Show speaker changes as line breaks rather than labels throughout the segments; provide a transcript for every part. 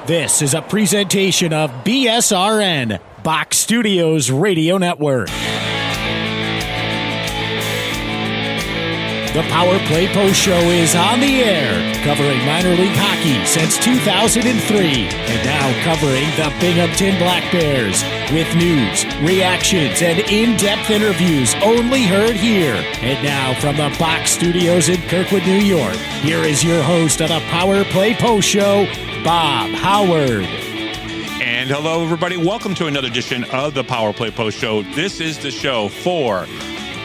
This is a presentation of BSRN, Box Studios Radio Network. The Power Play Post Show is on the air, covering minor league hockey since 2003, and now covering the Binghamton Black Bears with news, reactions, and in-depth interviews only heard here. And now from the Box Studios in Kirkwood, New York, here is your host of the Power Play Post Show, Bob Howard.
And hello, everybody. Welcome to another edition of the Power Play Post Show. This is the show for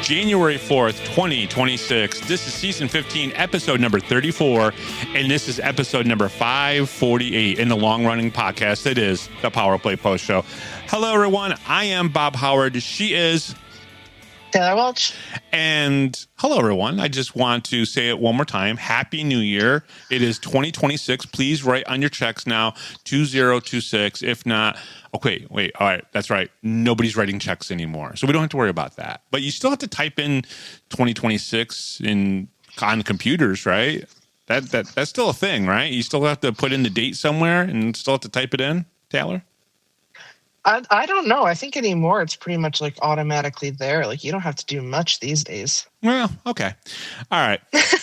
January 4th, 2026. This is season 15, episode number 34, and this is episode number 548 in the long-running podcast that is the Power Play Post Show. Hello, everyone. I am Bob Howard. She is
Taylor Welch.
And hello, everyone. I just want to say it one more time. Happy New Year. It is 2026. Please write on your checks now, 2026. If not, okay, wait. All right. That's right. Nobody's writing checks anymore. So we don't have to worry about that. But you still have to type in 2026 on computers, right? That's still a thing, right? You still have to put in the date somewhere and still have to type it in, Taylor?
I don't know. I think anymore it's pretty much like automatically there. Like you don't have to do much these days.
Well, okay. All right.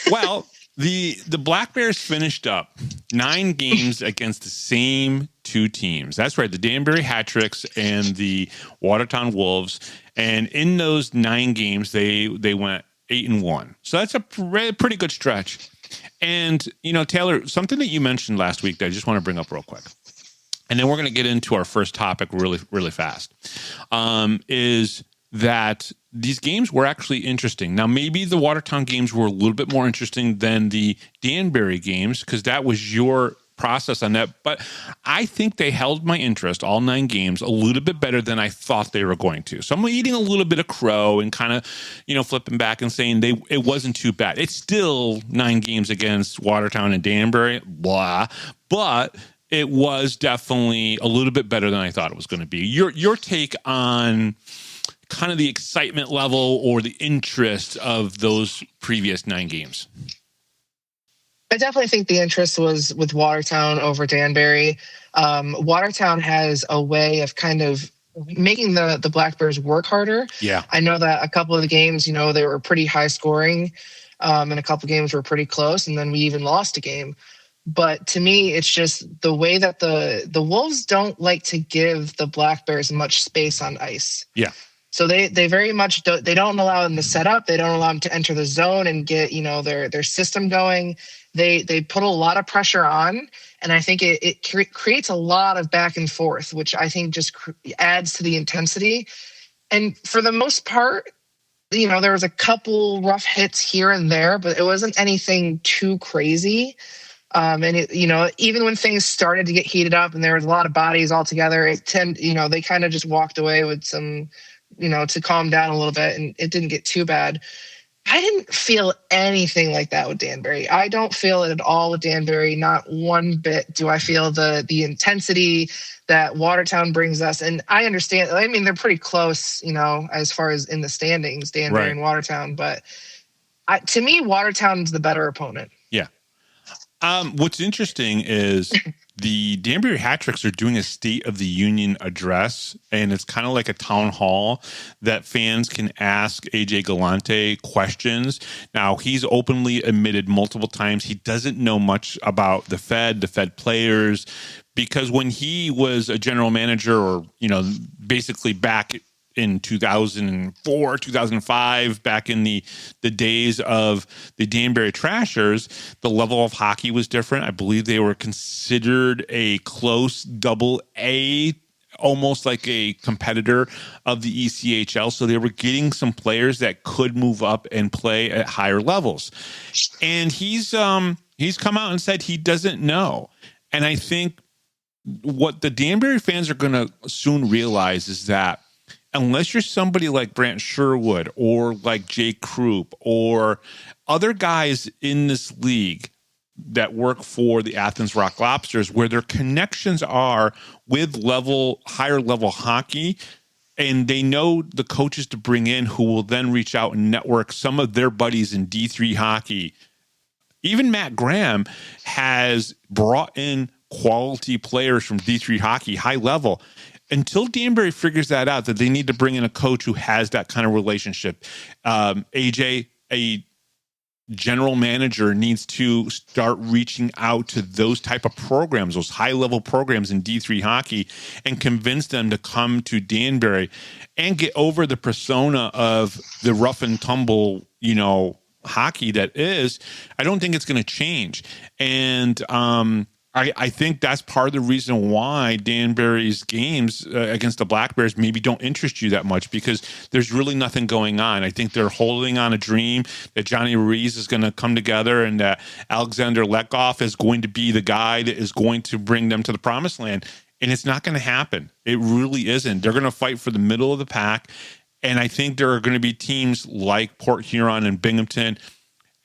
Well, the Black Bears finished up 9 games against the same 2 teams. That's right. The Danbury Hat Tricks and the Watertown Wolves. And in those 9 games, they went 8-1. So that's a pretty good stretch. And, you know, Taylor, something that you mentioned last week that I just want to bring up real quick. And then we're going to get into our first topic really, really fast, is that these games were actually interesting. Now, maybe the Watertown games were a little bit more interesting than the Danbury games because that was your process on that. But I think they held my interest, all 9 games, a little bit better than I thought they were going to. So I'm eating a little bit of crow and kind of, flipping back and saying it wasn't too bad. It's still 9 games against Watertown and Danbury, blah, but it was definitely a little bit better than I thought it was going to be. Your take on kind of the excitement level or the interest of those previous 9 games?
I definitely think the interest was with Watertown over Danbury. Watertown has a way of kind of making the Black Bears work harder.
Yeah.
I know that a couple of the games, they were pretty high scoring, and a couple of games were pretty close, and then we even lost a game. But to me, it's just the way that the Wolves don't like to give the Black Bears much space on ice.
Yeah.
So they very much they don't allow them to set up. They don't allow them to enter the zone and get their system going. They put a lot of pressure on, and I think it creates a lot of back and forth, which I think just adds to the intensity. And for the most part, there was a couple rough hits here and there, but it wasn't anything too crazy. And even when things started to get heated up and there was a lot of bodies all together, they kind of just walked away with some, to calm down a little bit, and it didn't get too bad. I didn't feel anything like that with Danbury. I don't feel it at all with Danbury. Not one bit do I feel the intensity that Watertown brings us. And I understand, I mean, they're pretty close, as far as in the standings, Danbury
right.
and Watertown. But to me, Watertown's the better opponent.
Yeah. What's interesting is the Danbury Hat Tricks are doing a State of the Union address, and it's kind of like a town hall that fans can ask AJ Galante questions. Now, he's openly admitted multiple times he doesn't know much about the Fed players, because when he was a general manager or, basically back in 2004, 2005, back in the days of the Danbury Trashers, the level of hockey was different. I believe they were considered a close double-A, almost like a competitor of the ECHL. So they were getting some players that could move up and play at higher levels. And he's come out and said he doesn't know. And I think what the Danbury fans are going to soon realize is that unless you're somebody like Brant Sherwood or like Jay Krupp or other guys in this league that work for the Athens Rock Lobsters, where their connections are with higher level hockey, and they know the coaches to bring in who will then reach out and network some of their buddies in D3 hockey. Even Matt Graham has brought in quality players from D3 hockey, high level. Until Danbury figures that out, that they need to bring in a coach who has that kind of relationship. AJ, a general manager, needs to start reaching out to those type of programs, those high-level programs in D3 hockey, and convince them to come to Danbury and get over the persona of the rough and tumble, hockey that is. I don't think it's going to change. And I think that's part of the reason why Danbury's games against the Black Bears maybe don't interest you that much, because there's really nothing going on. I think they're holding on a dream that Johnny Ruiz is going to come together and that Alexander Lekov is going to be the guy that is going to bring them to the promised land. And it's not going to happen. It really isn't. They're going to fight for the middle of the pack. And I think there are going to be teams like Port Huron and Binghamton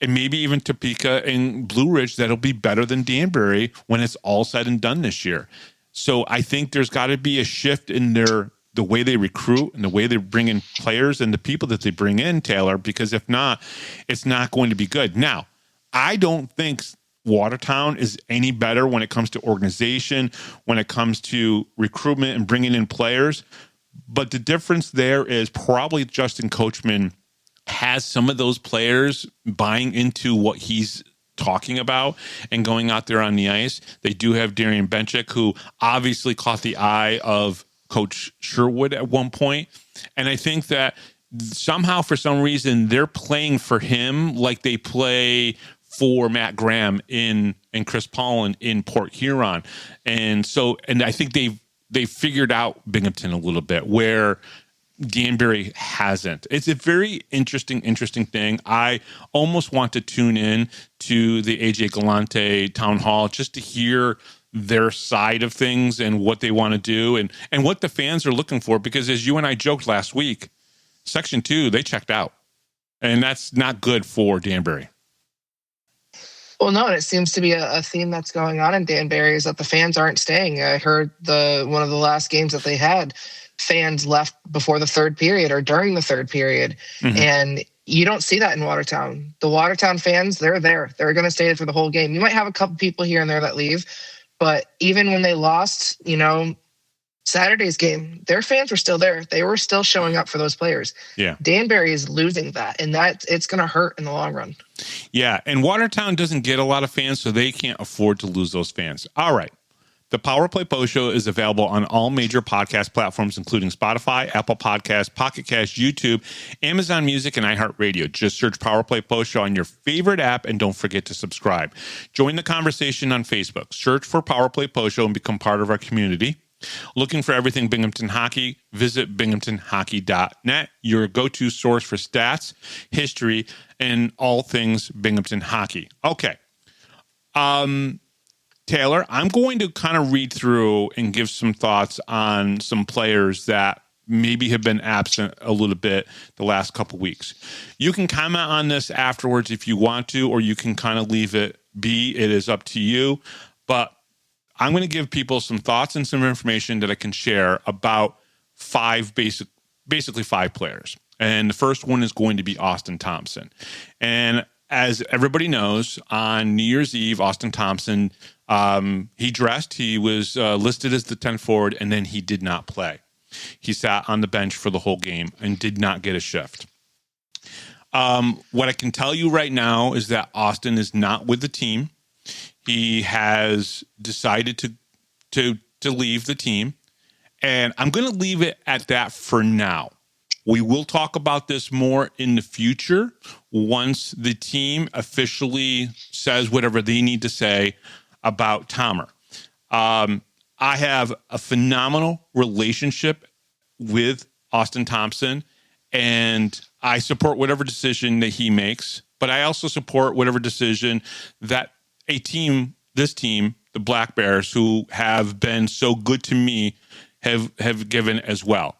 and maybe even Topeka and Blue Ridge that'll be better than Danbury when it's all said and done this year. So I think there's got to be a shift in the way they recruit and the way they bring in players and the people that they bring in, Taylor, because if not, it's not going to be good. Now, I don't think Watertown is any better when it comes to organization, when it comes to recruitment and bringing in players. But the difference there is probably Justin Coachman has some of those players buying into what he's talking about and going out there on the ice. They do have Darian Benchik, who obviously caught the eye of Coach Sherwood at one point. And I think that somehow, for some reason, they're playing for him like they play for Matt Graham and Chris Paulin in Port Huron. And I think they've figured out Binghamton a little bit, where Danbury hasn't. It's a very interesting thing. I almost want to tune in to the AJ Galante town hall just to hear their side of things and what they want to do and what the fans are looking for. Because as you and I joked last week, Section 2, they checked out. And that's not good for Danbury.
Well, no, and it seems to be a theme that's going on in Danbury is that the fans aren't staying. I heard one of the last games that they had, fans left before the third period or during the third period. Mm-hmm. And you don't see that in Watertown. The Watertown fans, they're there. They're going to stay for the whole game. You might have a couple people here and there that leave, but even when they lost, Saturday's game, their fans were still there. They were still showing up for those players. Yeah. Danbury is losing that, and it's going to hurt in the long run.
Yeah, and Watertown doesn't get a lot of fans, so they can't afford to lose those fans. All right. The Power Play Post Show is available on all major podcast platforms, including Spotify, Apple Podcasts, Pocket Cast, YouTube, Amazon Music, and iHeartRadio. Just search Power Play Post Show on your favorite app, and don't forget to subscribe. Join the conversation on Facebook. Search for Power Play Post Show and become part of our community. Looking for everything Binghamton hockey? Visit binghamtonhockey.net, your go-to source for stats, history, and all things Binghamton hockey. Okay. Taylor, I'm going to kind of read through and give some thoughts on some players that maybe have been absent a little bit the last couple weeks. You can comment on this afterwards if you want to, or you can kind of leave it be. It is up to you. But I'm going to give people some thoughts and some information that I can share about basically five players. And the first one is going to be Austin Thompson. And as everybody knows, on New Year's Eve, Austin Thompson, he dressed. He was listed as the 10th forward, and then he did not play. He sat on the bench for the whole game and did not get a shift. What I can tell you right now is that Austin is not with the team. He has decided to leave the team, and I'm going to leave it at that for now. We will talk about this more in the future once the team officially says whatever they need to say about Tomer. I have a phenomenal relationship with Austin Thompson, and I support whatever decision that he makes, but I also support whatever decision that this team, the Black Bears, who have been so good to me, have given as well.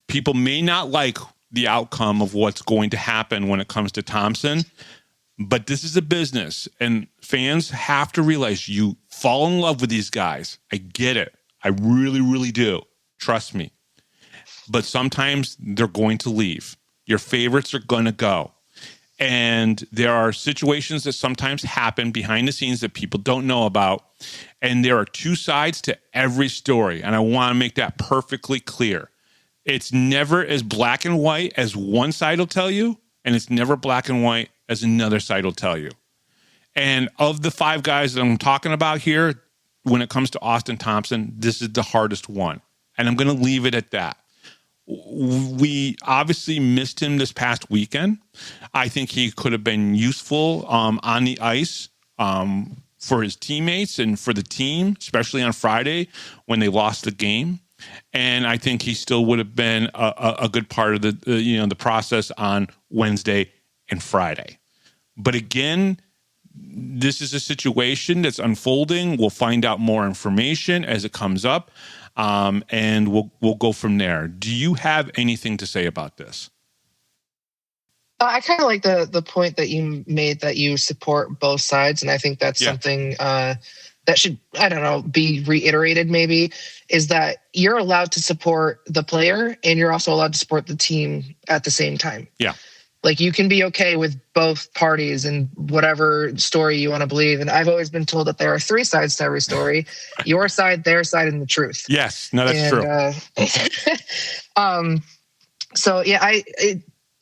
People may not like the outcome of what's going to happen when it comes to Thompson, but this is a business, and fans have to realize you fall in love with these guys. I get it. I really, really do. Trust me. But sometimes they're going to leave. Your favorites are going to go. And there are situations that sometimes happen behind the scenes that people don't know about. And there are two sides to every story. And I want to make that perfectly clear. It's never as black and white as one side will tell you, and it's never black and white as another side will tell you. And of the five guys that I'm talking about here, when it comes to Austin Thompson, this is the hardest one. And I'm going to leave it at that. We obviously missed him this past weekend. I think he could have been useful on the ice for his teammates and for the team, especially on Friday when they lost the game. And I think he still would have been a good part of the process on Wednesday and Friday. But again, this is a situation that's unfolding. We'll find out more information as it comes up. And we'll go from there. Do you have anything to say about this?
I kind of like the point that you made, that you support both sides. And I think that's something that should, I don't know, be reiterated maybe, is that you're allowed to support the player and you're also allowed to support the team at the same time.
Yeah.
Like, you can be okay with both parties and whatever story you want to believe. And I've always been told that there are three sides to every story: your side, their side, and the truth.
Yes, no, that's true.
So yeah,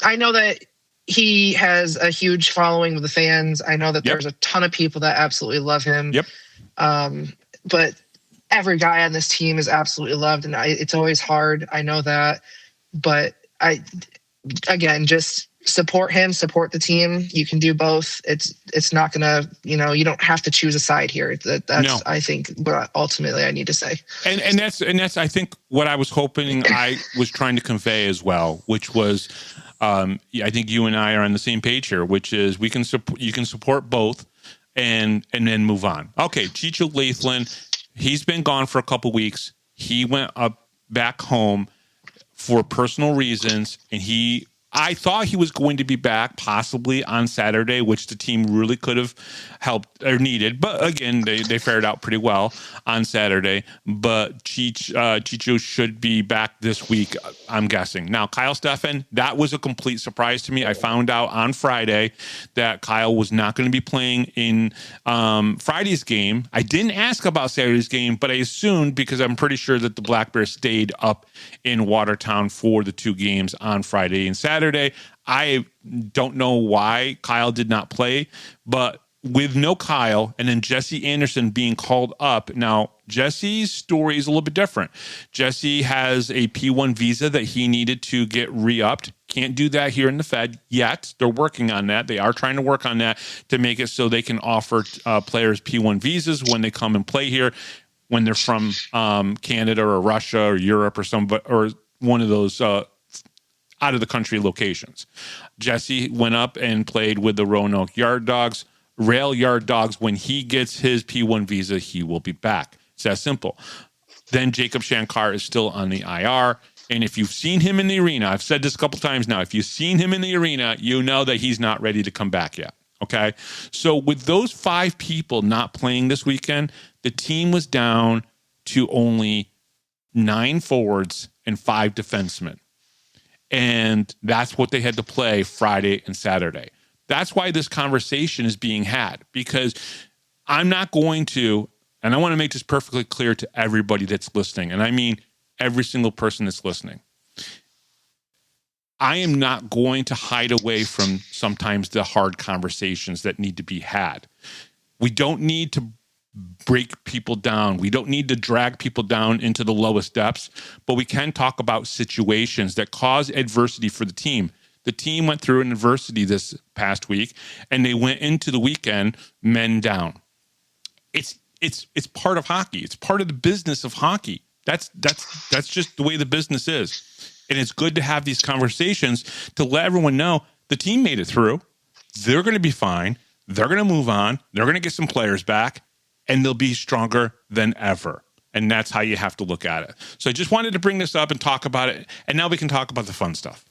I know that he has a huge following with the fans. I know that there's a ton of people that absolutely love him.
Yep.
But every guy on this team is absolutely loved, and it's always hard. I know that, but again, just support him, support the team. You can do both. It's not gonna, you don't have to choose a side here. That's I think what ultimately I need to say.
And that's I think what I was hoping I was trying to convey as well, which was I think you and I are on the same page here, which is you can support both and then move on. Okay, Chicho Lathlen, he's been gone for a couple weeks. He went back home for personal reasons, and I thought he was going to be back possibly on Saturday, which the team really could have helped or needed. But again, they fared out pretty well on Saturday. But Chicho should be back this week, I'm guessing. Now, Kyle Steffen, that was a complete surprise to me. I found out on Friday that Kyle was not going to be playing in Friday's game. I didn't ask about Saturday's game, but I assumed, because I'm pretty sure that the Black Bears stayed up in Watertown for the two games on Friday and Saturday. I don't know why Kyle did not play, but with no Kyle and then Jesse Anderson being called up. Now, Jesse's story is a little bit different. Jesse has a P1 visa that he needed to get re-upped. Can't do that here in the Fed yet. They're working on that. They are trying to work on that to make it so they can offer players P1 visas when they come and play here, when they're from Canada or Russia or Europe or one of those out of the country locations. Jesse went up and played with the Roanoke Rail Yard Dogs. When he gets his P1 visa, he will be back. It's that simple. Then Jacob Shankar is still on the IR. And if you've seen him in the arena, I've said this a couple times now, if you've seen him in the arena, you know that he's not ready to come back yet. Okay. So with those five people not playing this weekend, the team was down to only 9 forwards and 5 defensemen. And that's what they had to play Friday and Saturday. That's why this conversation is being had, because I'm not going to, and I want to make this perfectly clear to everybody that's listening, and I mean every single person that's listening. I am not going to hide away from sometimes the hard conversations that need to be had. We don't need to break people down. We don't need to drag people down into the lowest depths, but we can talk about situations that cause adversity for the team. The team went through an adversity this past week, and they went into the weekend men down. It's part of hockey. It's part of the business of hockey. That's just the way the business is. And it's good to have these conversations to let everyone know the team made it through. They're going to be fine. They're going to move on. They're going to get some players back, and they'll be stronger than ever. And that's how you have to look at it. So I just wanted to bring this up and talk about it. And now we can talk about the fun stuff.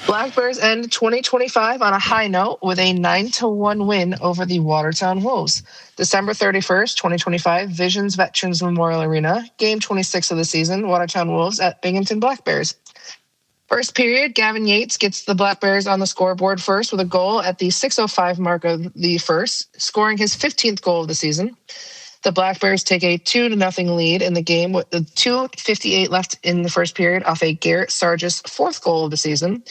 Black Bears end 2025 on a high note with a 9-1 win over the Watertown Wolves. December 31st, 2025, Visions Veterans Memorial Arena, game 26 of the season, Watertown Wolves at Binghamton Black Bears. First period, Gavin Yates gets the Black Bears on the scoreboard first with a goal at the 6:05 mark of the first, scoring his 15th goal of the season. The Black Bears take a 2-0 lead in the game with the 2:58 left in the first period off a Garrett Sargis 4th goal of the season.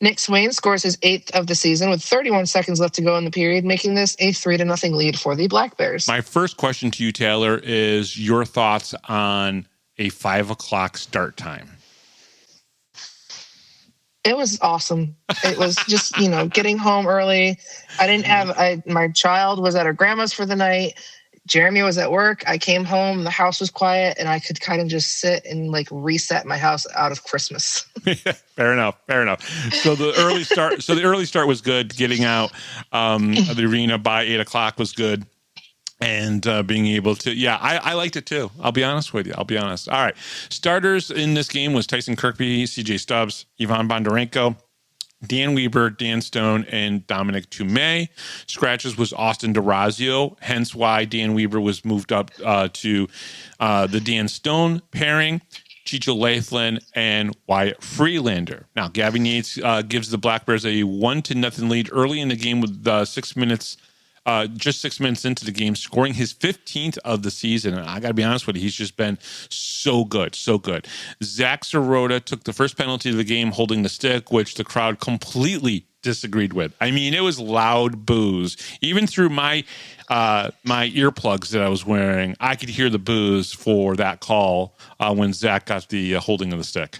Nick Swain scores his 8th of the season with 31 seconds left to go in the period, making this a 3-0 lead for the Black Bears.
My first question to you, Taylor, is your thoughts on a 5 o'clock start time.
It was awesome. It was just, getting home early. My child was at her grandma's for the night. Jeremy was at work. I came home. The house was quiet, and I could kind of just sit and reset my house out of Christmas.
Fair enough. So the early start was good. Getting out of the arena by 8 o'clock was good. And being able to, I liked it too. I'll be honest with you. All right. Starters in this game was Tyson Kirkby, CJ Stubbs, Ivan Bondarenko, Dan Weber, Dan Stone, and Dominic Tumay. Scratches was Austin DeRazio, hence why Dan Weber was moved up to the Dan Stone pairing. Chicho Lathlen and Wyatt Freelander. Now, Gavin Yates gives the Black Bears a 1-0 lead early in the game with 6 minutes. Just 6 minutes into the game, scoring his 15th of the season. And I got to be honest with you, he's just been so good. Zach Sirota took the first penalty of the game holding the stick, which the crowd completely disagreed with. I mean, it was loud boos. Even through my earplugs that I was wearing, I could hear the boos for that call when Zach got the holding of the stick.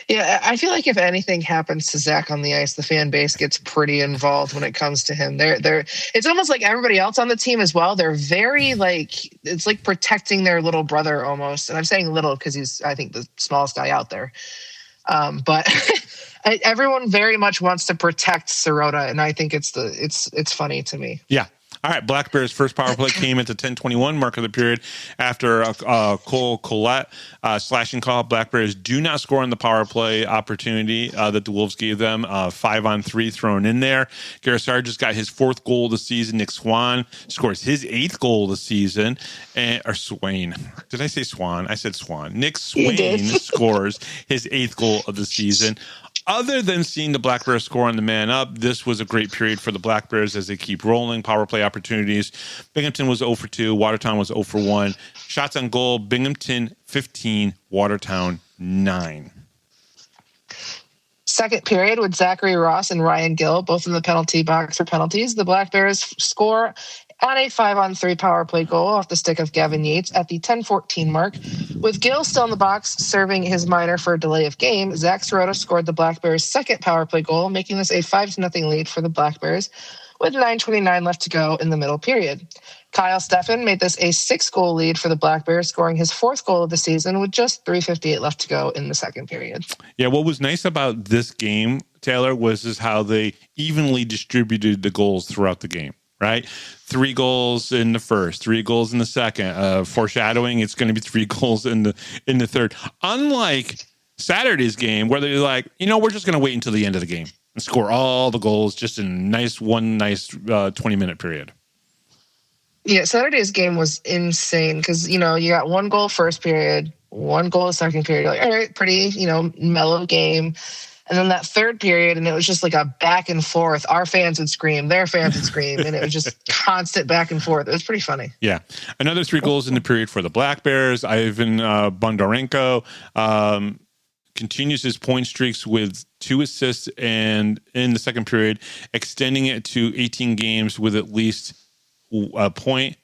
Yeah, I feel like if anything happens to Zach on the ice, the fan base gets pretty involved when it comes to him. It's almost like everybody else on the team as well. They're very it's like protecting their little brother almost. And I'm saying little because he's, I think, the smallest guy out there. But everyone very much wants to protect Sirota, and I think it's funny to me.
Yeah. All right, Black Bears' first power play came at the 10:21 mark of the period after Cole Collette slashing call. Black Bears do not score on the power play opportunity that the Wolves gave them. 5-on-3 thrown in there. Garrett Sargis got his 4th goal of the season. Nick Swan scores his 8th goal of the season. Or Swain. Did I say Swan? I said Swan. Nick Swain scores his 8th goal of the season. Other than seeing the Black Bears score on the man up, this was a great period for the Black Bears as they keep rolling. Power play opportunities. Binghamton was 0 for 2. Watertown was 0 for 1. Shots on goal. Binghamton 15. Watertown 9.
Second period with Zachary Ross and Ryan Gill, both in the penalty box for penalties. The Black Bears score on a 5-on-3 power play goal off the stick of Gavin Yates at the 10:14 mark. With Gill still in the box, serving his minor for a delay of game, Zach Sirota scored the Black Bears' second power play goal, making this a 5-0 lead for the Black Bears, with 9:29 left to go in the middle period. Kyle Steffen made this a 6-goal lead for the Black Bears, scoring his 4th goal of the season with just 3:58 left to go in the second period.
Yeah, what was nice about this game, Taylor, was how they evenly distributed the goals throughout the game. Right? 3 goals in the first, 3 goals in the second. Foreshadowing, it's going to be 3 goals in the third. Unlike Saturday's game, where they're like, we're just going to wait until the end of the game and score all the goals just in one nice 20-minute period.
Yeah, Saturday's game was insane because, you got 1 goal first period, 1 goal second period. You're like, all right, pretty, mellow game. And then that third period, and it was just like a back and forth. Our fans would scream, their fans would scream, and it was just constant back and forth. It was pretty funny. Yeah.
Another 3 goals in the period for the Black Bears. Ivan Bondarenko continues his point streaks with 2 assists and in the second period, extending it to 18 games with at least a point.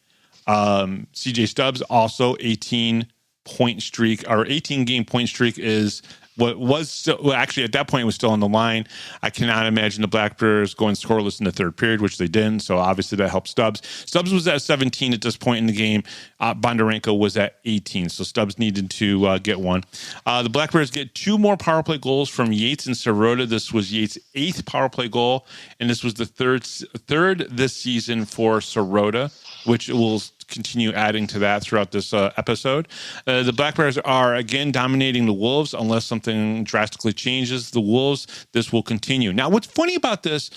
CJ Stubbs also 18-point streak. Our 18-game point streak is what was still, actually at that point it was still on the line. I cannot imagine the Black Bears going scoreless in the third period, which they didn't. So obviously that helped Stubbs. Stubbs was at 17 at this point in the game. Bondarenko was at 18. So Stubbs needed to get 1. The Black Bears get 2 more power play goals from Yates and Sirota. This was Yates' 8th power play goal, and this was the third this season for Sirota, which will continue adding to that throughout this episode. The Black Bears are again dominating the Wolves unless something drastically changes. The Wolves, this will continue. Now, what's funny about this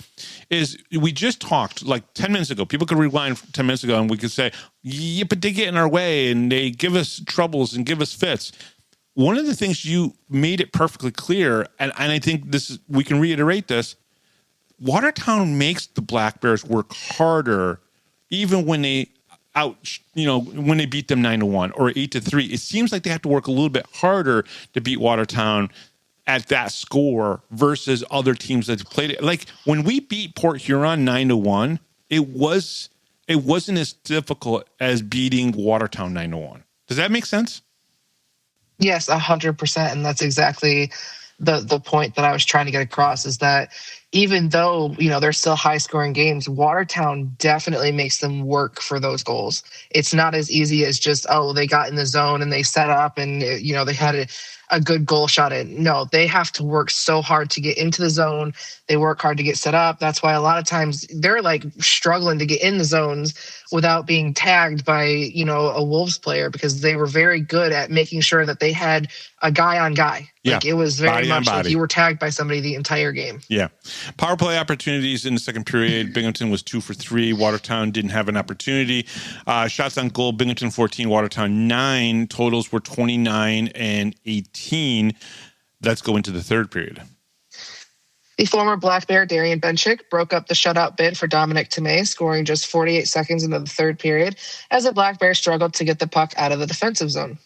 is we just talked like 10 minutes ago. People could rewind 10 minutes ago and we could say, yeah, but they get in our way and they give us troubles and give us fits. one of the things you made it perfectly clear, and I think we can reiterate this, Watertown makes the Black Bears work harder even when they when they beat them 9-1 or 8-3. It seems like they have to work a little bit harder to beat Watertown at that score versus other teams that played it. Like when we beat Port Huron 9-1, it wasn't as difficult as beating Watertown 9-1. Does that make sense?
Yes, 100%. And that's exactly the point that I was trying to get across, is that even though, they're still high scoring games, Watertown definitely makes them work for those goals. It's not as easy as just, they got in the zone and they set up and, they had a good goal shot in. No, they have to work so hard to get into the zone. They work hard to get set up. That's why a lot of times they're like struggling to get in the zones without being tagged by, a Wolves player, because they were very good at making sure that they had a guy on guy.
Yeah.
Like it was very much like you were tagged by somebody the entire game.
Yeah. Power play opportunities in the second period. Binghamton was 2 for 3. Watertown didn't have an opportunity. Shots on goal, Binghamton 14, Watertown 9. Totals were 29 and 18. Let's go into the third period.
The former Black Bear, Darian Benchik, broke up the shutout bid for Dominic Tomei, scoring just 48 seconds into the third period as the Black Bears struggled to get the puck out of the defensive zone.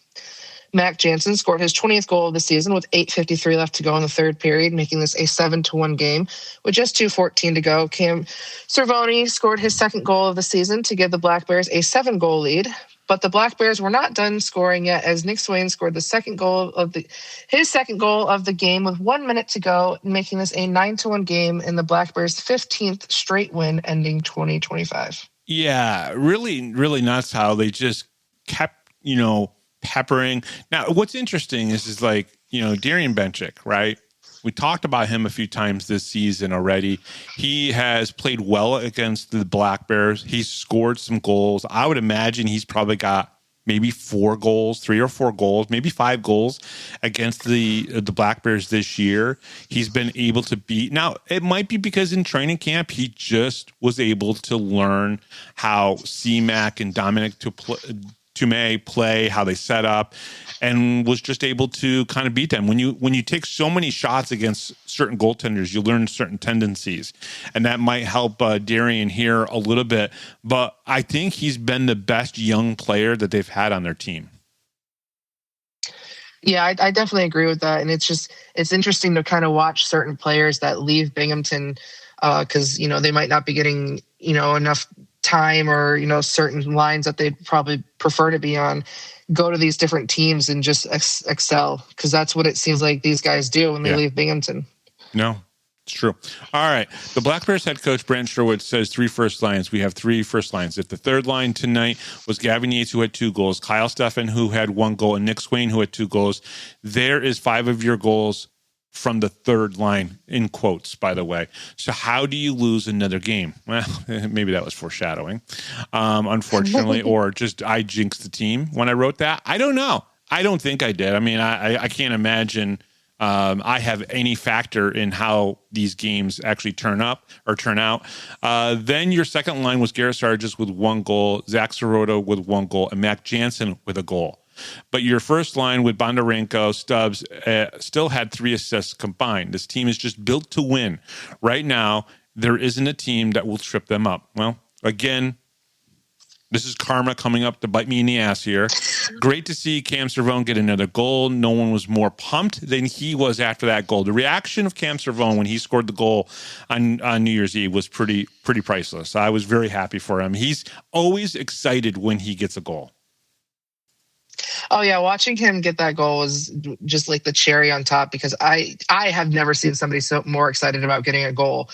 Mac Jansen scored his 20th goal of the season with 8:53 left to go in the third period, making this a 7-1 game with just 2:14 to go. Cam Cervoni scored his second goal of the season to give the Black Bears a 7-goal lead. But the Black Bears were not done scoring yet, as Nick Swain scored his second goal of the game with 1 minute to go, making this a 9-1 game and the Black Bears' 15th straight win, ending 2025.
Yeah, really, really nuts how they just kept, peppering. Now, what's interesting is like, Darian Benchik, right? We talked about him a few times this season already. He has played well against the Black Bears. He's scored some goals. I would imagine he's probably got maybe 4 goals, 3 or 4 goals, maybe 5 goals against the Black Bears this year. He's been able to beat. Now, it might be because in training camp, he just was able to learn how C-Mac and Dominic Tomei play, how they set up, and was just able to kind of beat them. When you take so many shots against certain goaltenders, you learn certain tendencies, and that might help Darian here a little bit. But I think he's been the best young player that they've had on their team.
Yeah, I definitely agree with that, and it's interesting to kind of watch certain players that leave Binghamton because they might not be getting enough time or certain lines that they'd probably prefer to be on, go to these different teams and just excel, because that's what it seems like these guys do when they leave Binghamton.
No, it's true. All right. The Black Bears head coach, Brent Sherwood, says 3 first lines. We have 3 first lines. If the third line tonight was Gavin Yates, who had 2 goals, Kyle Steffen, who had 1 goal, and Nick Swain, who had 2 goals, there is 5 of your goals from the third line, in quotes, by the way. So how do you lose another game? Well, maybe that was foreshadowing, unfortunately, or just I jinxed the team when I wrote that. I don't know. I don't think I did. I mean, I can't imagine I have any factor in how these games actually turn out. Then your second line was Garrett Sargis with 1 goal, Zach Sirota with 1 goal, and Mac Jansen with a goal. But your first line with Bondarenko, Stubbs, still had 3 assists combined. This team is just built to win. Right now, there isn't a team that will trip them up. Well, again, this is karma coming up to bite me in the ass here. Great to see Cam Cervone get another goal. No one was more pumped than he was after that goal. The reaction of Cam Cervone when he scored the goal on New Year's Eve was pretty priceless. I was very happy for him. He's always excited when he gets a goal.
Oh yeah, watching him get that goal was just like the cherry on top, because I have never seen somebody so more excited about getting a goal.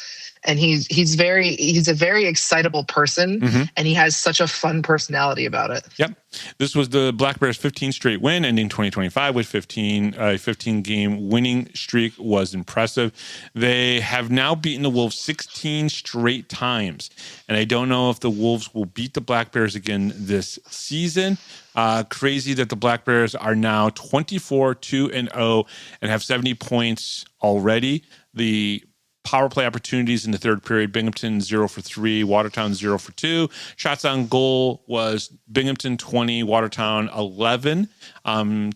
And he's a very excitable person, and he has such a fun personality about it. Yep.
This was the Black Bears' 15th straight win, ending 2025 with 15-game winning streak was impressive. They have now beaten the Wolves 16 straight times, and I don't know if the Wolves will beat the Black Bears again this season. Crazy that the Black Bears are now 24-2-0 and have 70 points already. The power play opportunities in the third period, Binghamton 0 for 3, Watertown 0 for 2. Shots on goal was Binghamton 20, Watertown 11.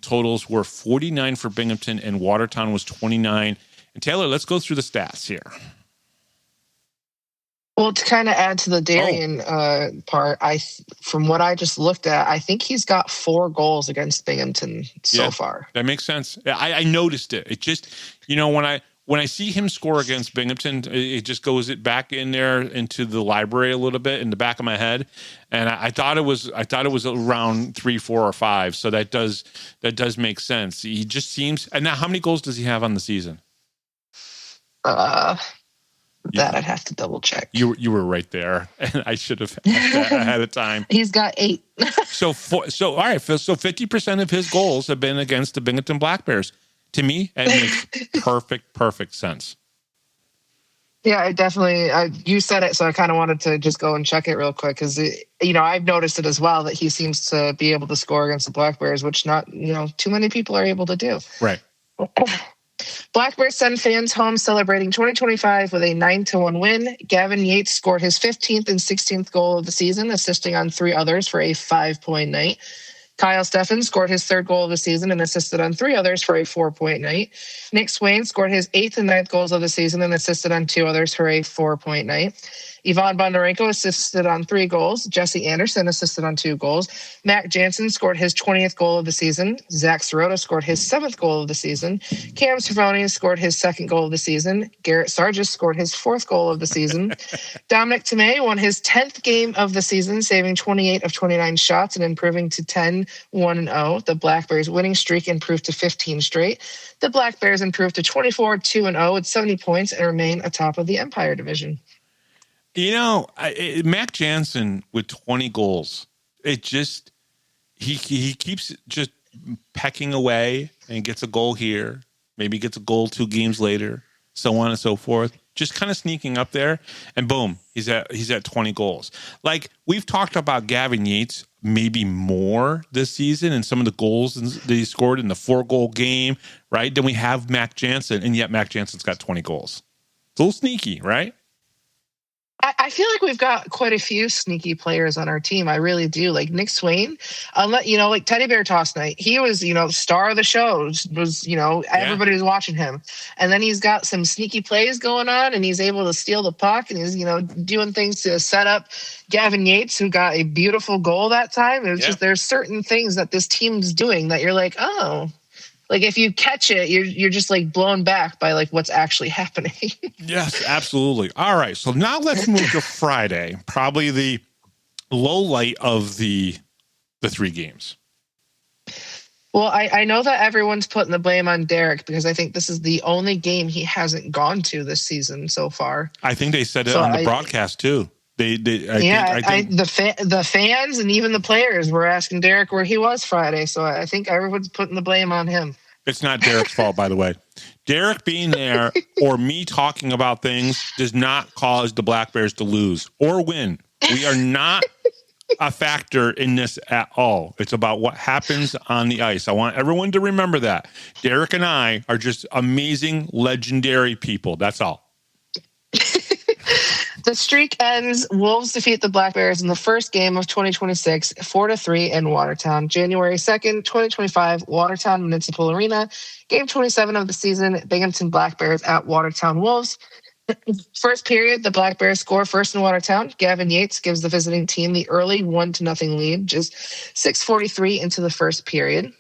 Totals were 49 for Binghamton and Watertown was 29. And Taylor, let's go through the stats here.
Well, to kind of add to the Darian part, from what I just looked at, I think he's got 4 goals against Binghamton so far.
That makes sense. I noticed it. It just, when I see him score against Binghamton, it just goes back in there into the library a little bit in the back of my head, and I thought it was around 3, 4, or 5. So that does make sense. He just seems. And now, how many goals does he have on the season?
That I'd have to double check.
You were right there, and I should have asked that ahead of time.
He's got 8.
So all right. So 50% of his goals have been against the Binghamton Black Bears. To me, it makes perfect sense.
Yeah, it definitely. You said it, so I kind of wanted to just go and check it real quick because I've noticed it as well that he seems to be able to score against the Black Bears, which not too many people are able to do.
Right.
Black Bears send fans home celebrating 2025 with a 9-1 win. Gavin Yates scored his 15th and 16th goal of the season, assisting on 3 others for a 5-point night. Kyle Steffen scored his 3rd goal of the season and assisted on 3 others for a 4-point night. Nick Swain scored his 8th and 9th goals of the season and assisted on 2 others for a 4-point night. Ivan Bondarenko assisted on 3 goals. Jesse Anderson assisted on 2 goals. Mac Jansen scored his 20th goal of the season. Zach Sirota scored his 7th goal of the season. Cam Cervoni scored his 2nd goal of the season. Garrett Sargis scored his 4th goal of the season. Dominic Tomei won his 10th game of the season, saving 28 of 29 shots and improving to 10-1-0. The Black Bears winning streak improved to 15 straight. The Black Bears improved to 24-2-0 with 70 points and remain atop of the Empire Division.
Mac Jansen with 20 goals, it just, he keeps just pecking away and gets a goal here, maybe gets a goal 2 games later, so on and so forth, just kind of sneaking up there, and boom, he's at 20 goals. Like, we've talked about Gavin Yates maybe more this season and some of the goals that he scored in the 4-goal game, right? Then we have Mac Jansen, and yet Mac Jansen's got 20 goals. It's a little sneaky, right?
I feel like we've got quite a few sneaky players on our team. I really do. Like Nick Swain, like Teddy Bear Toss Night. He was, star of the show. Everybody was watching him. And then he's got some sneaky plays going on, and he's able to steal the puck, and he's, doing things to set up Gavin Yates, who got a beautiful goal that time. It was just, there's certain things that this team's doing that you're like, oh. Like, if you catch it, you're just, like, blown back by, like, what's actually happening.
Yes, absolutely. All right, so now let's move to Friday, probably the low light of the 3 games.
Well, I know that everyone's putting the blame on Derek because I think this is the only game he hasn't gone to this season so far.
I think they said it on the broadcast, too.
The fans and even the players were asking Derek where he was Friday, so I think everyone's putting the blame on him.
It's not Derek's fault, by the way. Derek being there or me talking about things does not cause the Black Bears to lose or win. We are not a factor in this at all. It's about what happens on the ice. I want everyone to remember that. Derek and I are just amazing, legendary people. That's all.
The streak ends. Wolves defeat the Black Bears in the first game of 2026, 4-3 in Watertown. January 2nd, 2025, Watertown Municipal Arena. Game 27 of the season, Binghamton Black Bears at Watertown Wolves. First period, the Black Bears score first in Watertown. Gavin Yates gives the visiting team the early 1-0 lead, just 6:43 into the first period.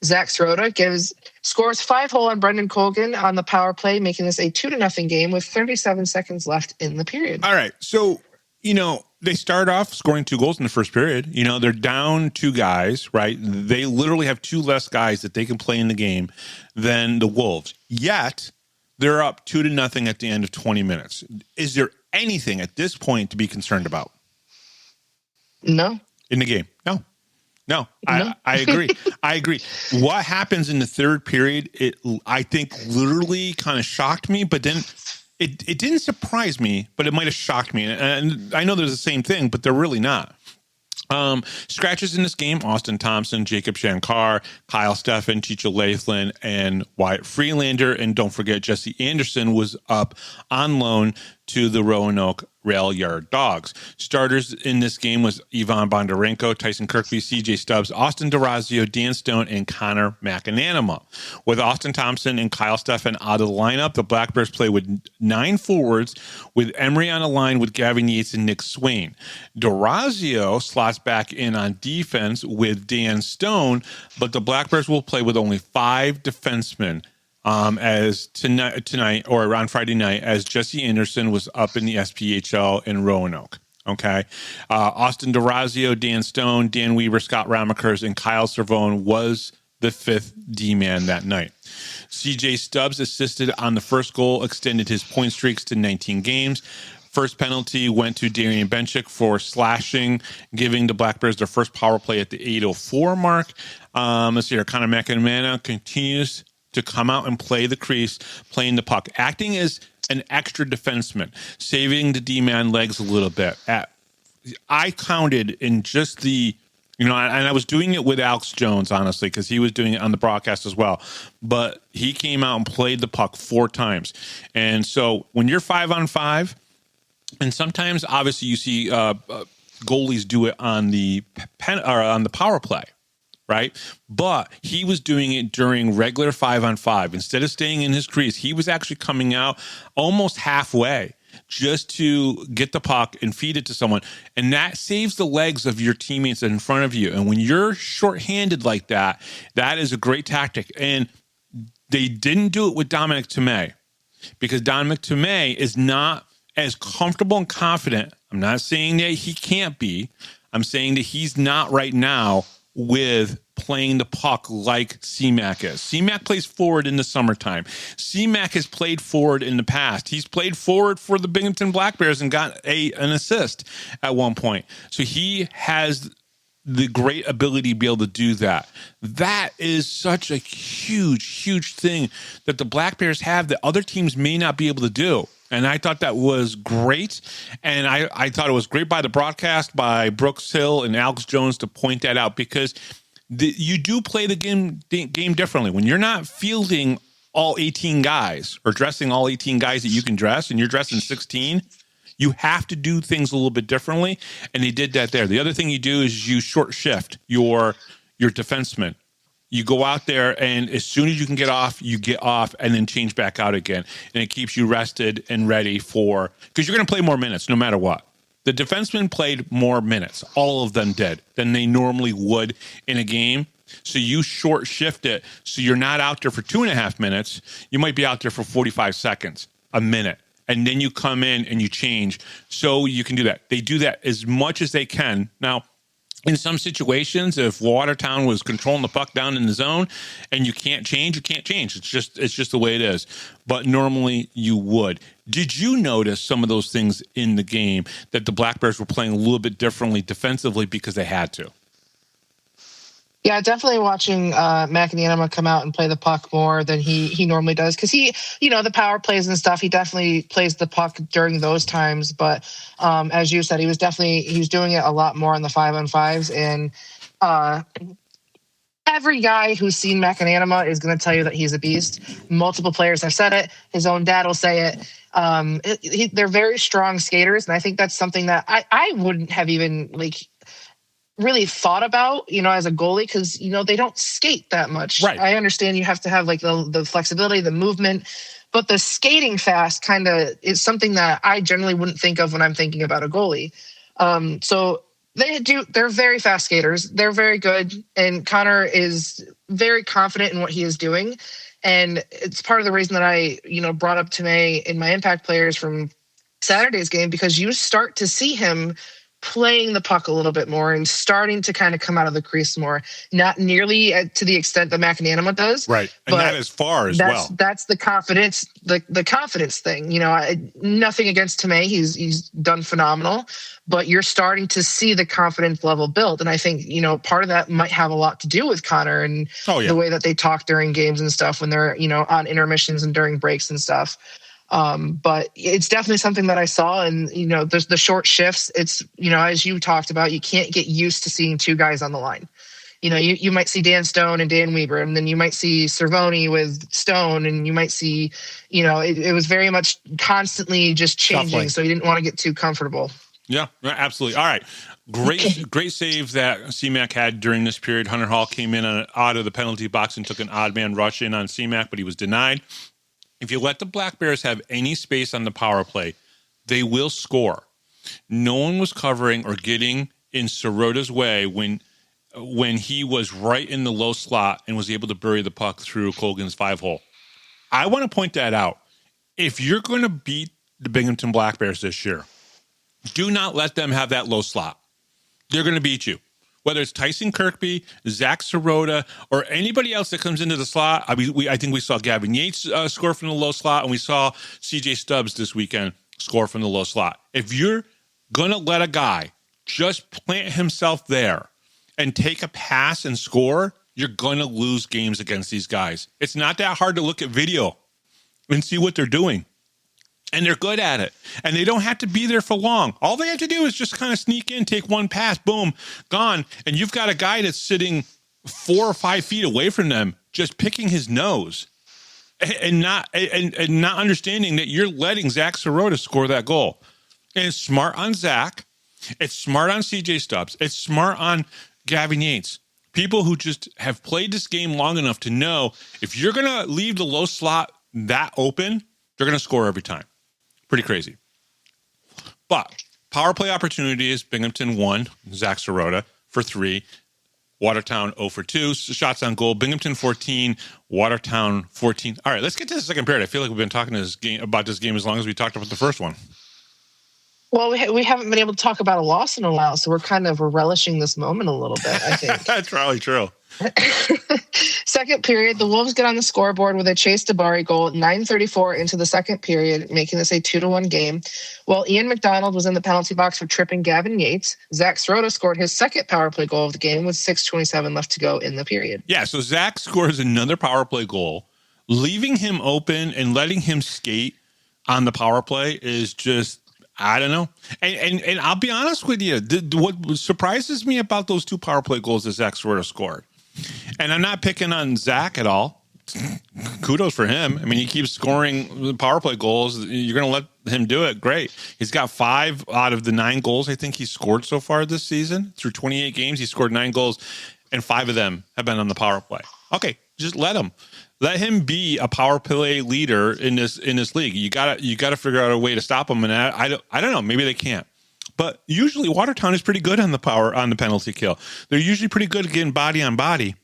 Zach Sirota scores 5-hole on Brendan Colgan on the power play, making this a 2-0 game with 37 seconds left in the period.
All right. So, they start off scoring 2 goals in the first period. They're down 2 guys, right? They literally have 2 less guys that they can play in the game than the Wolves. Yet, they're up 2-0 at the end of 20 minutes. Is there anything at this point to be concerned about?
No.
In the game? No, I agree. I agree. What happens in the third period, I think literally kind of shocked me, but then it didn't surprise me, but it might have shocked me. And I know they're the same thing, but they're really not. Scratches in this game: Austin Thompson, Jacob Shankar, Kyle Steffen, Chicho Lathlen, and Wyatt Freelander. And don't forget, Jesse Anderson was up on loan to the Roanoke Rail Yard Dogs. Starters in this game was Ivan Bondarenko, Tyson Kirkby, CJ Stubbs, Austin DeRazio, Dan Stone, and Connor McAnanima. With Austin Thompson and Kyle Steffen out of the lineup, the Black Bears play with 9 forwards, with Emery on the line with Gavin Yates and Nick Swain. DeRazio slots back in on defense with Dan Stone, but the Black Bears will play with only 5 defensemen. As tonight or on Friday night, as Jesse Anderson was up in the SPHL in Roanoke. Okay. Austin DeRazio, Dan Stone, Dan Weaver, Scott Ramakers, and Kyle Servone was the 5th D-man that night. CJ Stubbs assisted on the first goal, extended his point streaks to 19 games. First penalty went to Darian Benchik for slashing, giving the Black Bears their first power play at the 8:04 mark. Let's see here. Connor McAnanima continues to come out and play the crease, playing the puck, acting as an extra defenseman, saving the D-man legs a little bit. I counted in just the, and I was doing it with Alex Jones, honestly, because he was doing it on the broadcast as well. But he came out and played the puck 4 times. And so when you're 5-on-5, and sometimes obviously you see goalies do it on the power play. Right. But he was doing it during regular 5-on-5. Instead of staying in his crease, he was actually coming out almost halfway just to get the puck and feed it to someone. And that saves the legs of your teammates in front of you. And when you're shorthanded like that, that is a great tactic. And they didn't do it with Dominic Tomei, because Dominic Tomei is not as comfortable and confident. I'm not saying that he can't be. I'm saying that he's not right now with playing the puck like C-Mac is. C-Mac plays forward in the summertime. C-Mac has played forward in the past. He's played forward for the Binghamton Black Bears and got an assist at one point. So he has the great ability to be able to do that. That is such a huge, huge thing that the Black Bears have that other teams may not be able to do. And I thought that was great. And I thought it was great by the broadcast, by Brooks Hill and Alex Jones to point that out, because you do play the game differently. When you're not fielding all 18 guys or dressing all 18 guys that you can dress, and you're dressing 16, you have to do things a little bit differently. And they did that there. The other thing you do is you short shift your defenseman. You go out there, and as soon as you can get off, you get off and then change back out again. And it keeps you rested and ready for, because you're going to play more minutes no matter what. The defensemen played more minutes, all of them did, than they normally would in a game. So you short shift it. So you're not out there for 2.5 minutes. You might be out there for 45 seconds, a minute. And then you come in and you change. So you can do that. They do that as much as they can. Now, in some situations, if Watertown was controlling the puck down in the zone and you can't change, you can't change. It's just the way it is. But normally you would. Did you notice some of those things in the game, that the Black Bears were playing a little bit differently defensively because they had to?
Yeah, definitely watching McAnanima come out and play the puck more than he normally does, because he, the power plays and stuff, he definitely plays the puck during those times. But as you said, he was doing it a lot more on the 5-on-5s. And every guy who's seen McAnanima is going to tell you that he's a beast. Multiple players have said it. His own dad will say it. They're very strong skaters, and I think that's something that I wouldn't have even really thought about, as a goalie, because, they don't skate that much.
Right. I
understand you have to have the flexibility, the movement, but the skating fast kind of is something that I generally wouldn't think of when I'm thinking about a goalie. So they're very fast skaters. They're very good. And Connor is very confident in what he is doing. And it's part of the reason that I, brought up Tomei in my impact players from Saturday's game, because you start to see him playing the puck a little bit more and starting to kind of come out of the crease more, not nearly to the extent that McAnanima does.
Right. And not as far as well.
That's the confidence, the confidence thing. Nothing against Tomei. He's done phenomenal, but you're starting to see the confidence level build. And I think, part of that might have a lot to do with Connor and the way that they talk during games and stuff when they're, on intermissions and during breaks and stuff. But it's definitely something that I saw. And, there's the short shifts. It's, as you talked about, you can't get used to seeing two guys on the line. You might see Dan Stone and Dan Weber, and then you might see Cervoni with Stone, and you might see, it was very much constantly just changing.
Shuffling.
So you didn't want to get too comfortable.
Yeah, absolutely. All right. Great save that CMAC had during this period. Hunter Hall came in out of the penalty box and took an odd man rush in on CMAC, but he was denied. If you let the Black Bears have any space on the power play, they will score. No one was covering or getting in Sirota's way when he was right in the low slot and was able to bury the puck through Colgan's 5-hole. I want to point that out. If you're going to beat the Binghamton Black Bears this year, do not let them have that low slot. They're going to beat you. Whether it's Tyson Kirkby, Zach Sirota, or anybody else that comes into the slot. I think we saw Gavin Yates score from the low slot, and we saw CJ Stubbs this weekend score from the low slot. If you're going to let a guy just plant himself there and take a pass and score, you're going to lose games against these guys. It's not that hard to look at video and see what they're doing. And they're good at it. And they don't have to be there for long. All they have to do is just kind of sneak in, take one pass, boom, gone. And you've got a guy that's sitting 4 or 5 feet away from them, just picking his nose and not understanding that you're letting Zach Sirota score that goal. And it's smart on Zach. It's smart on CJ Stubbs. It's smart on Gavin Yates. People who just have played this game long enough to know if you're going to leave the low slot that open, they're going to score every time. Pretty crazy. But power play opportunities, Binghamton 1, Zach Sirota for 3, Watertown 0 for 2, shots on goal, Binghamton 14, Watertown 14. All right, let's get to the second period. I feel like we've been talking about this game as long as we talked about the first one.
Well, we haven't been able to talk about a loss in a while, so we're relishing this moment a little bit, I think.
That's probably true.
Second period, the Wolves get on the scoreboard with a Chase DeBari goal, 9:34 into the second period, making this a 2-1 game. While Ian McDonald was in the penalty box for tripping Gavin Yates, Zach Sirota scored his second power play goal of the game with 6:27 left to go in the period.
Yeah, so Zach scores another power play goal. Leaving him open and letting him skate on the power play is just, I don't know. And I'll be honest with you, what surprises me about those 2 power play goals that Zach Sirota scored, and I'm not picking on Zach at all. Kudos for him. I mean, he keeps scoring power play goals. You're going to let him do it. Great. He's got 5 out of the 9 goals I think he's scored so far this season. Through 28 games, he scored 9 goals, and 5 of them have been on the power play. Okay, just let him. Let him be a power play leader in this league. You gotta figure out a way to stop him. And I don't know. Maybe they can't. But usually Watertown is pretty good on the penalty kill. They're usually pretty good at getting body on body.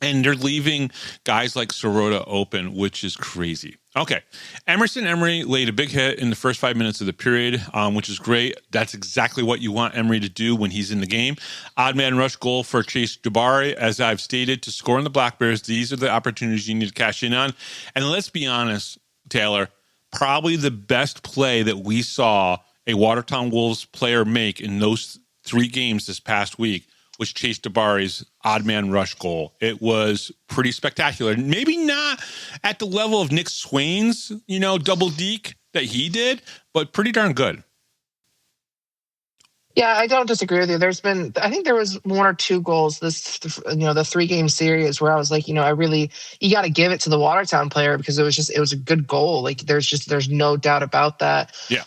And they're leaving guys like Sirota open, which is crazy. Okay. Emerson Emery laid a big hit in the first 5 minutes of the period, which is great. That's exactly what you want Emery to do when he's in the game. Odd man rush goal for Chase DeBari, as I've stated, to score in the Black Bears. These are the opportunities you need to cash in on. And let's be honest, Taylor, probably the best play that we saw a Watertown Wolves player make in those 3 games this past week was Chase DeBari's odd man rush goal. It was pretty spectacular. Maybe not at the level of Nick Swain's, double deke that he did, but pretty darn good.
Yeah, I don't disagree with you. I think there was 1 or 2 goals the 3-game series where I was like, you got to give it to the Watertown player because it was a good goal. Like there's no doubt about that.
Yeah.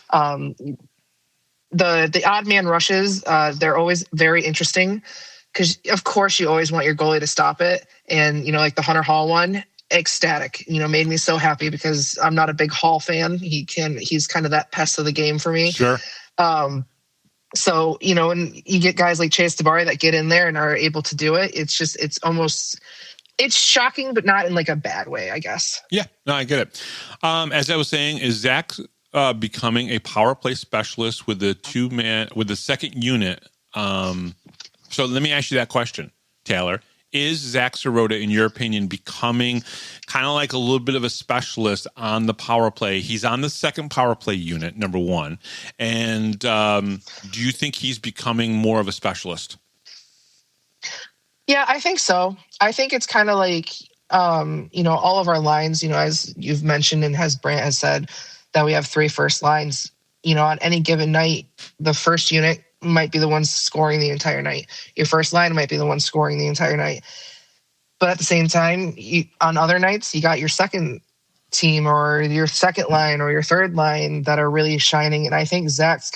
The odd man rushes, they're always very interesting because, of course, you always want your goalie to stop it. And, like the Hunter Hall one, ecstatic, made me so happy because I'm not a big Hall fan. He's kind of that pest of the game for me.
Sure.
So, when you get guys like Chase DeBari that get in there and are able to do it, it's shocking, but not in like a bad way, I guess.
Yeah, no, I get it. As I was saying, is Zach becoming a power play specialist with the second unit. So let me ask you that question, Taylor. Is Zach Sirota, in your opinion, becoming kind of like a little bit of a specialist on the power play? He's on the second power play unit, number 1. And do you think he's becoming more of a specialist?
Yeah, I think so. I think it's kind of like, all of our lines, as you've mentioned and as Brant has said, that we have 3 first lines. On any given night, the first unit might be the ones scoring the entire night. Your first line might be the one scoring the entire night. But at the same time, on other nights, you got your second team or your second line or your third line that are really shining. And I think Zach's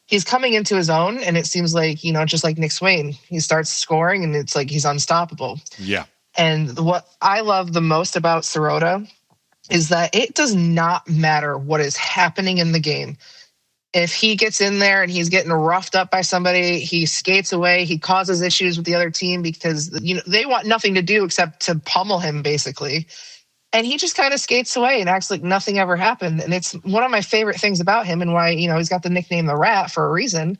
he's coming into his own, and it seems like, just like Nick Swain, he starts scoring and it's like he's unstoppable.
Yeah.
And what I love the most about Sirota is that it does not matter what is happening in the game. If he gets in there and he's getting roughed up by somebody, he skates away, he causes issues with the other team because they want nothing to do except to pummel him, basically. And he just kind of skates away and acts like nothing ever happened. And it's one of my favorite things about him and why, he's got the nickname the Rat for a reason.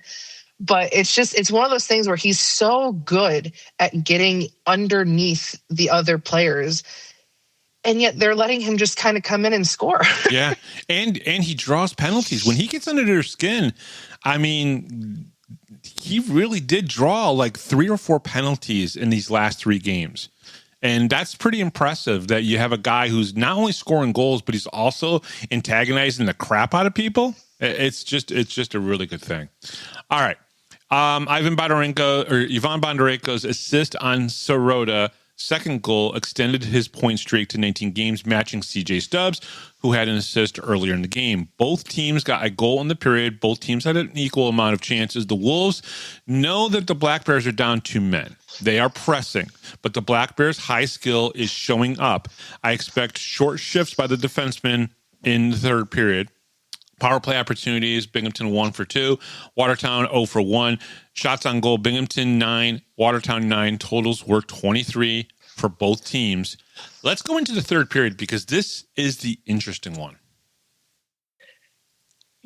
But it's one of those things where he's so good at getting underneath the other players. And yet they're letting him just kind of come in and score.
Yeah. And he draws penalties. When he gets under their skin, I mean, he really did draw like 3 or 4 penalties in these last 3 games. And that's pretty impressive that you have a guy who's not only scoring goals, but he's also antagonizing the crap out of people. It's just a really good thing. All right. Ivan Bondarenko's assist on Sirota second goal extended his point streak to 19 games, matching CJ Stubbs, who had an assist earlier in the game. Both teams got a goal in the period. Both teams had an equal amount of chances. The Wolves know that the Black Bears are down 2 men. They are pressing, but the Black Bears' high skill is showing up. I expect short shifts by the defensemen in the third period. Power play opportunities, Binghamton 1 for 2, Watertown 0 for 1. Shots on goal, Binghamton 9, Watertown 9. Totals were 23 for both teams. Let's go into the third period because this is the interesting one.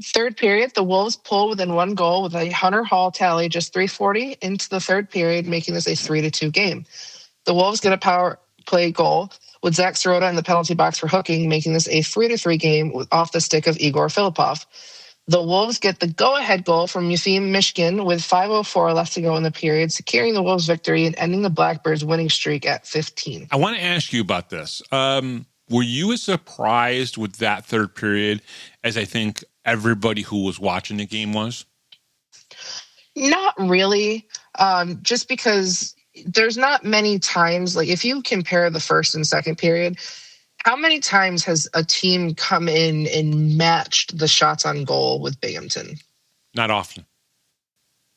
Third period, the Wolves pull within 1 goal with a Hunter Hall tally just 3:40 into the third period, making this a 3-2 game. The Wolves get a power play goal with Zach Sirota in the penalty box for hooking, making this a 3-3 game off the stick of Igor Filipov. The Wolves get the go-ahead goal from Yefim Mishkin with 5:04 left to go in the period, securing the Wolves' victory and ending the Black Bears' winning streak at 15.
I want to ask you about this. Were you as surprised with that third period as I think everybody who was watching the game was?
Not really, just because there's not many times, like if you compare the first and second period, how many times has a team come in and matched the shots on goal with Binghamton?
Not often.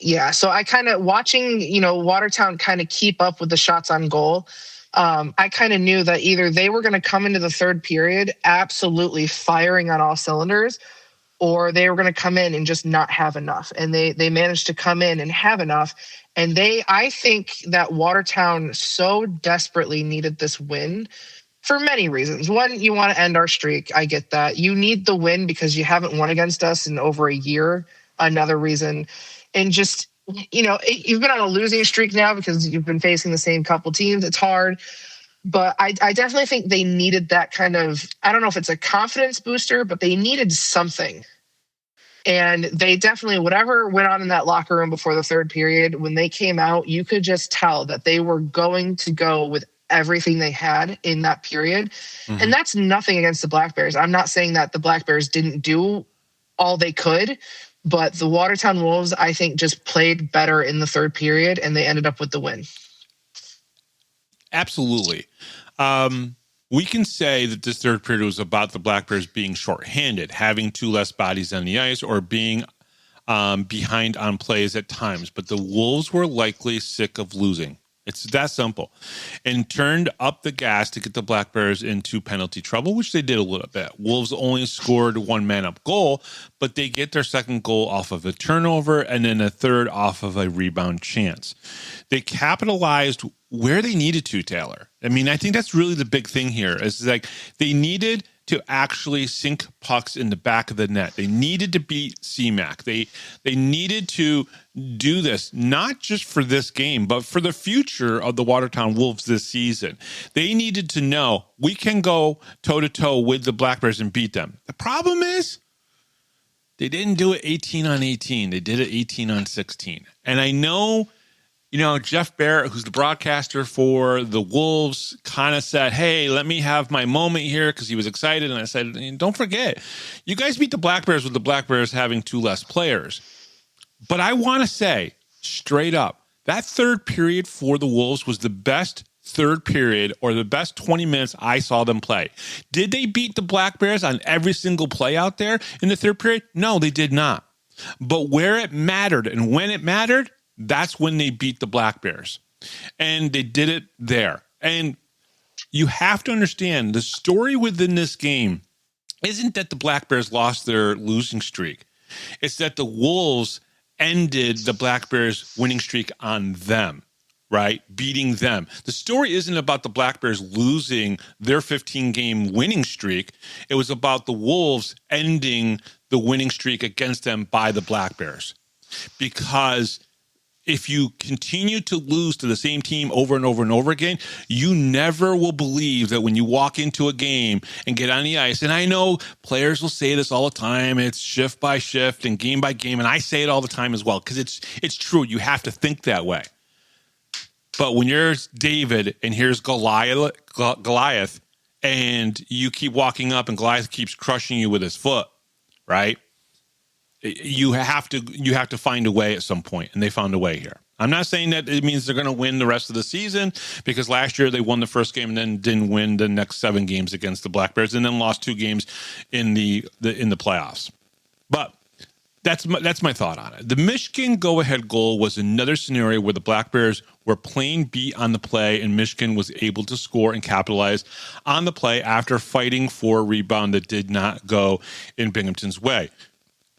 Yeah, so I kind of watching, Watertown kind of keep up with the shots on goal. I kind of knew that either they were going to come into the third period absolutely firing on all cylinders, or they were going to come in and just not have enough. And they managed to come in and have enough. And I think that Watertown so desperately needed this win for many reasons. One, you want to end our streak. I get that. You need the win because you haven't won against us in over a year. Another reason. And just, you've been on a losing streak now because you've been facing the same couple teams. It's hard. But I definitely think they needed that kind of, I don't know if it's a confidence booster, but they needed something. And they definitely, whatever went on in that locker room before the third period, when they came out, you could just tell that they were going to go with everything they had in that period. Mm-hmm. And that's nothing against the Black Bears. I'm not saying that the Black Bears didn't do all they could, but the Watertown Wolves, I think, just played better in the third period, and they ended up with the win.
Absolutely. We can say that this third period was about the Black Bears being shorthanded, having 2 less bodies on the ice, or being behind on plays at times. But the Wolves were likely sick of losing. It's that simple. And turned up the gas to get the Black Bears into penalty trouble, which they did a little bit. Wolves only scored 1 man-up goal, but they get their second goal off of a turnover and then a third off of a rebound chance. They capitalized where they needed to, Taylor. I mean, I think that's really the big thing here. Is like they needed to actually sink pucks in the back of the net. They needed to beat CMAC. They needed to do this, not just for this game, but for the future of the Watertown Wolves this season. They needed to know we can go toe-to-toe with the Black Bears and beat them. The problem is they didn't do it 18 on 18. They did it 18 on 16. And I know, Jeff Barrett, who's the broadcaster for the Wolves, kind of said, hey, let me have my moment here because he was excited. And I said, don't forget, you guys beat the Black Bears with the Black Bears having 2 less players. But I want to say straight up, that third period for the Wolves was the best third period or the best 20 minutes I saw them play. Did they beat the Black Bears on every single play out there in the third period? No, they did not. But where it mattered and when it mattered, that's when they beat the Black Bears. And they did it there. And you have to understand the story within this game isn't that the Black Bears lost their losing streak. It's that the Wolves ended the Black Bears winning streak on them, right? Beating them. The story isn't about the Black Bears losing their 15-game winning streak. It was about the Wolves ending the winning streak against them by the Black Bears. Because if you continue to lose to the same team over and over and over again, you never will believe that when you walk into a game and get on the ice, and I know players will say this all the time, it's shift by shift and game by game, and I say it all the time as well, because it's true. You have to think that way. But when you're David and here's Goliath, and you keep walking up and Goliath keeps crushing you with his foot, right? You have to find a way at some point, and they found a way here. I'm not saying that it means they're going to win the rest of the season, because last year they won the first game and then didn't win the next 7 games against the Black Bears, and then lost 2 games in the playoffs. But that's my thought on it. The Michigan go-ahead goal was another scenario where the Black Bears were playing beat on the play, and Michigan was able to score and capitalize on the play after fighting for a rebound that did not go in Binghamton's way.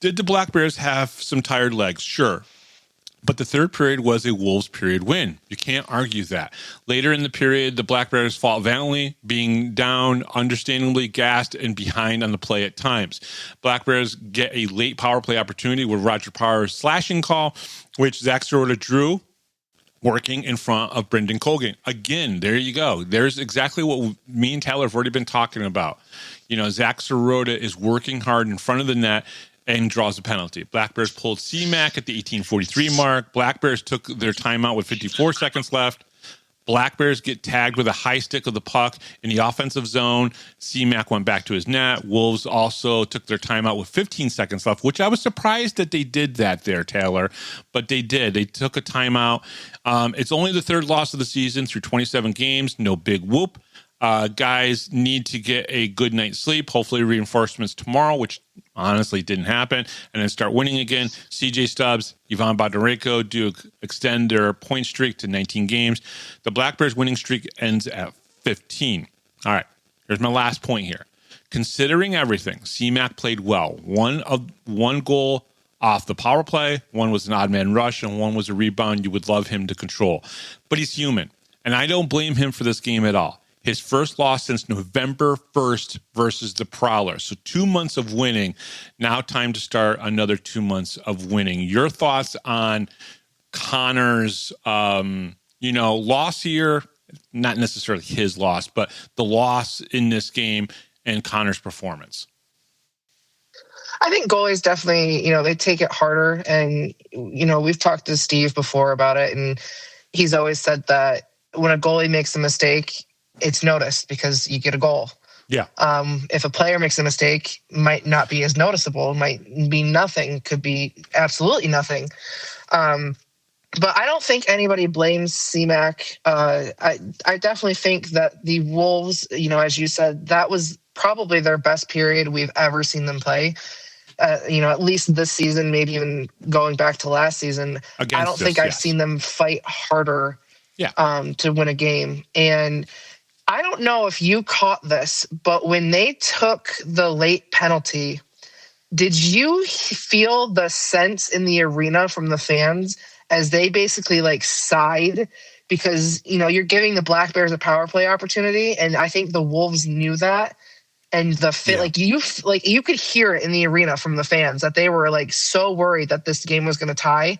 Did the Black Bears have some tired legs? Sure. But the third period was a Wolves period win. You can't argue that. Later in the period, the Black Bears fought valiantly, being down, understandably gassed, and behind on the play at times. Black Bears get a late power play opportunity with Roger Power's slashing call, which Zach Sirota drew, working in front of Brendan Colgan. Again, there you go. There's exactly what me and Tyler have already been talking about. Zach Sirota is working hard in front of the net and draws a penalty. Black Bears pulled CMAC at the 18:43 mark. Black Bears took their timeout with 54 seconds left. Black Bears get tagged with a high stick of the puck in the offensive zone. CMAC went back to his net. Wolves also took their timeout with 15 seconds left, which I was surprised that they did that there, Taylor. But they did. They took a timeout. It's only the third loss of the season through 27 games. No big whoop. Guys need to get a good night's sleep. Hopefully reinforcements tomorrow, which honestly didn't happen, and then start winning again. CJ Stubbs, Ivan Bondarenko do extend their point streak to 19 games. The Black Bears winning streak ends at 15. All right, here's my last point here. Considering everything, CMAC played well. One goal off the power play, one was an odd man rush, and one was a rebound you would love him to control. But he's human, and I don't blame him for this game at all. His first loss since November 1st versus the Prowlers. So 2 months of winning. Now time to start another 2 months of winning. Your thoughts on Connor's, loss here? Not necessarily his loss, but the loss in this game and Connor's performance.
I think goalies definitely, they take it harder. And, we've talked to Steve before about it. And he's always said that when a goalie makes a mistake, it's noticed because you get a goal.
Yeah.
If a player makes a mistake, might not be as noticeable, might be nothing, could be absolutely nothing. But I don't think anybody blames CMAC. I definitely think that the Wolves, as you said, that was probably their best period we've ever seen them play. At least this season, maybe even going back to last season. I don't think I've seen them fight harder to win a game. And I don't know if you caught this, but when they took the late penalty, did you feel the sense in the arena from the fans as they basically sighed? Because, you're giving the Black Bears a power play opportunity, and I think the Wolves knew that. And you could hear it in the arena from the fans that they were so worried that this game was going to tie.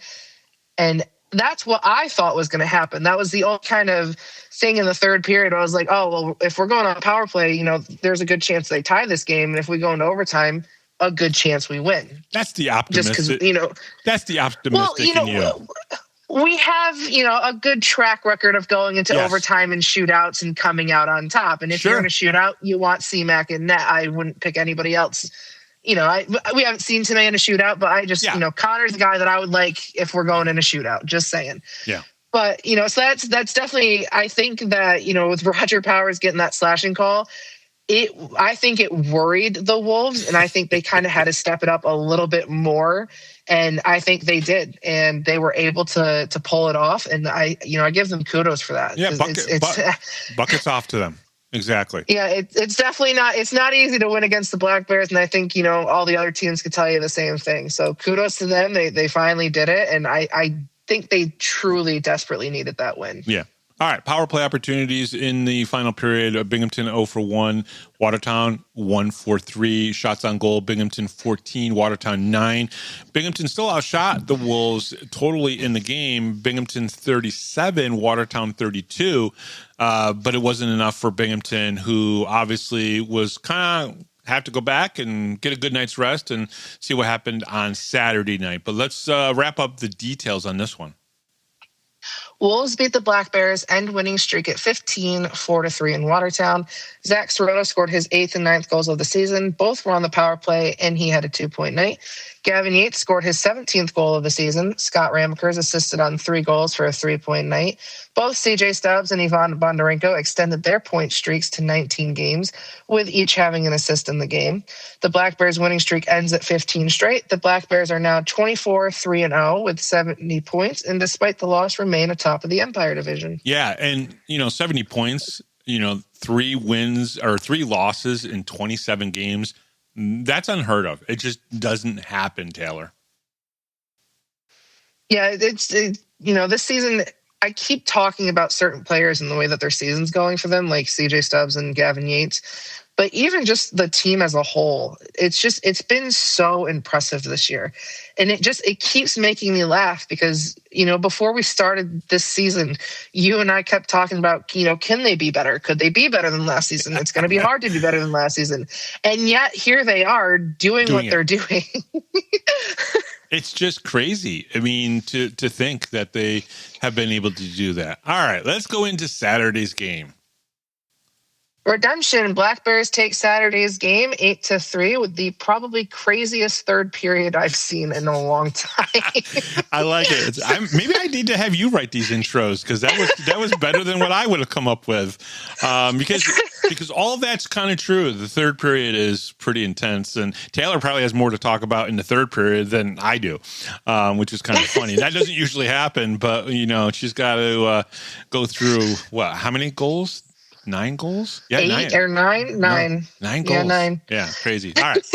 And that's what I thought was going to happen. That was the old kind of thing in the third period. I was like, oh, well, if we're going on power play, there's a good chance they tie this game. And if we go into overtime, a good chance we win.
That's the optimistic.
Just because,
that's the optimistic in you.
We have, a good track record of going into
Yes.
overtime and shootouts and coming out on top. And if
Sure.
you're in a shootout, you want C-Mac in net. I wouldn't pick anybody else. We haven't seen Timmy in a shootout, but I just, Connor's the guy that I would like if we're going in a shootout. Just saying.
Yeah.
But, so that's definitely, I think that, with Roger Powers getting that slashing call, I think it worried the Wolves, and I think they kind of had to step it up a little bit more. And I think they did, and they were able to pull it off. And I give them kudos for that.
Yeah, buckets off to them. Exactly.
Yeah, it's definitely not. It's not easy to win against the Black Bears, and I think all the other teams could tell you the same thing. So kudos to them. They finally did it, and I think they truly desperately needed that win.
Yeah. All right, power play opportunities in the final period. Binghamton 0 for 1, Watertown 1 for 3. Shots on goal, Binghamton 14, Watertown 9. Binghamton still outshot the Wolves totally in the game. Binghamton 37, Watertown 32, but it wasn't enough for Binghamton, who obviously was kind of have to go back and get a good night's rest and see what happened on Saturday night. But let's wrap up the details on this one.
Wolves beat the Black Bears, end winning streak at 15, 4-3 in Watertown. Zach Sirota scored his 8th and 9th goals of the season. Both were on the power play, and he had a 2-point night. Gavin Yates scored his 17th goal of the season. Scott Ramekers assisted on 3 goals for a 3-point night. Both CJ Stubbs and Ivan Bondarenko extended their point streaks to 19 games, with each having an assist in the game. The Black Bears winning streak ends at 15 straight. The Black Bears are now 24-3-0 with 70 points, and despite the loss, remain atop of the Empire Division.
Yeah, and 70 points, 3 wins or 3 losses in 27 games. That's unheard of. It just doesn't happen, Taylor.
Yeah, this season, I keep talking about certain players and the way that their season's going for them, like CJ Stubbs and Gavin Yates. But even just the team as a whole, it's been so impressive this year. And it keeps making me laugh because, before we started this season, you and I kept talking about, can they be better? Could they be better than last season? It's going to be hard to be better than last season. And yet here they are doing what they're doing.
It's just crazy. I mean, to think that they have been able to do that. All right, let's go into Saturday's game.
Redemption. Black Bears take Saturday's game 8-3 with the probably craziest third period I've seen in a long time.
I like it. Maybe I need to have you write these intros because that was better than what I would have come up with. Because all of that's kind of true. The third period is pretty intense, and Taylor probably has more to talk about in the third period than I do, which is kind of funny. That doesn't usually happen, but she's got to go through how many goals? 9 goals? Yeah,
8 or 9? 9.
No, 9 goals.
Yeah, 9.
Yeah, crazy. All right.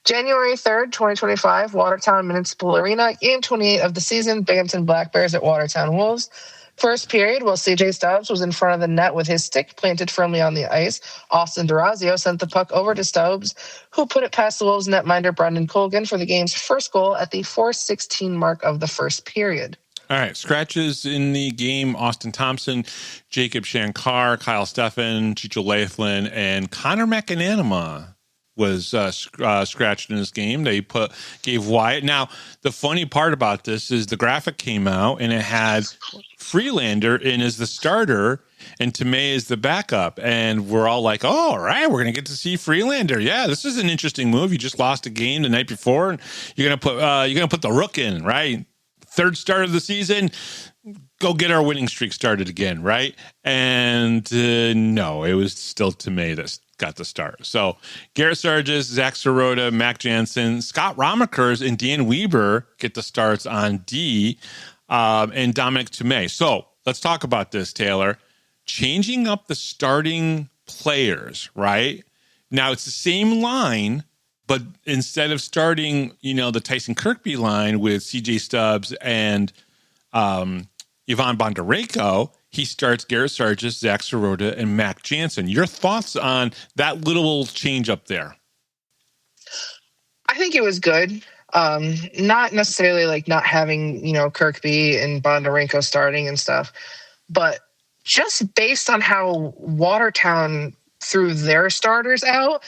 January 3rd, 2025, Watertown Municipal Arena, Game 28 of the season, Binghamton Black Bears at Watertown Wolves. First period, while CJ Stubbs was in front of the net with his stick planted firmly on the ice, Austin Durazio sent the puck over to Stubbs, who put it past the Wolves netminder Brendan Colgan for the game's first goal at the 4:16 mark of the first period.
All right, scratches in the game, Austin Thompson, Jacob Shankar, Kyle Steffen, Chicho Lathlen, and Connor McAnanima was scratched in this game. They gave Wyatt. Now, the funny part about this is the graphic came out, and it had Freelander in as the starter and Tomei is the backup. And we're all like, oh, all right, we're going to get to see Freelander. Yeah, this is an interesting move. You just lost a game the night before, and you're going to put the Rook in, right? Third start of the season, go get our winning streak started again, right? And no, it was still Tomei that got the start. So Garrett Sargis, Zach Sirota, Mac Jansen, Scott Ramekers, and Dan Weber get the starts on D, and Dominic Tomei. So let's talk about this, Taylor. Changing up the starting players, right? Now it's the same line, but instead of starting, the Tyson Kirkby line with CJ Stubbs and Ivan Bondarenko, he starts Garrett Sargis, Zach Sirota, and Mac Jansen. Your thoughts on that little change up there?
I think it was good. Not necessarily like not having, Kirkby and Bondarenko starting and stuff, but just based on how Watertown threw their starters out,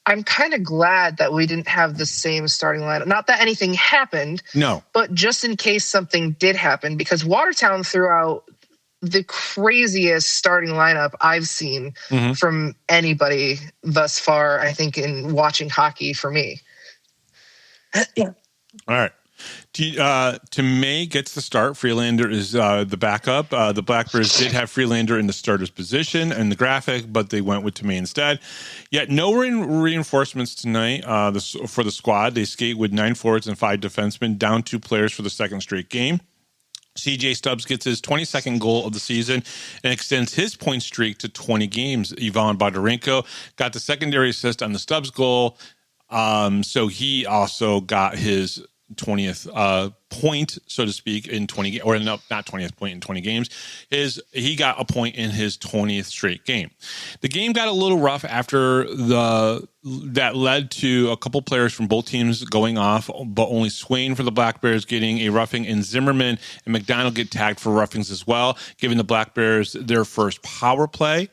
I'm kind of glad that we didn't have the same starting lineup. Not that anything happened,
No,
but just in case something did happen, because Watertown threw out the craziest starting lineup I've seen from anybody thus far, I think, in watching hockey for me.
All right. May gets the start. Freelander is the backup. The Black Bears did have Freelander in the starter's position in the graphic, but they went with May instead. Yet no reinforcements tonight for the squad. They skate with 9 forwards and 5 defensemen, down 2 players for the second straight game. CJ Stubbs gets his 22nd goal of the season and extends his point streak to 20 games. Ivan Bondarenko got the secondary assist on the Stubbs goal. So he also got his 20th point, so to speak, in 20 or no, not 20th point in 20 games. He got a point in his 20th straight game. The game got a little rough after that led to a couple players from both teams going off, but only Swain for the Black Bears getting a roughing, and Zimmerman and McDonald get tagged for roughings as well, giving the Black Bears their first power play.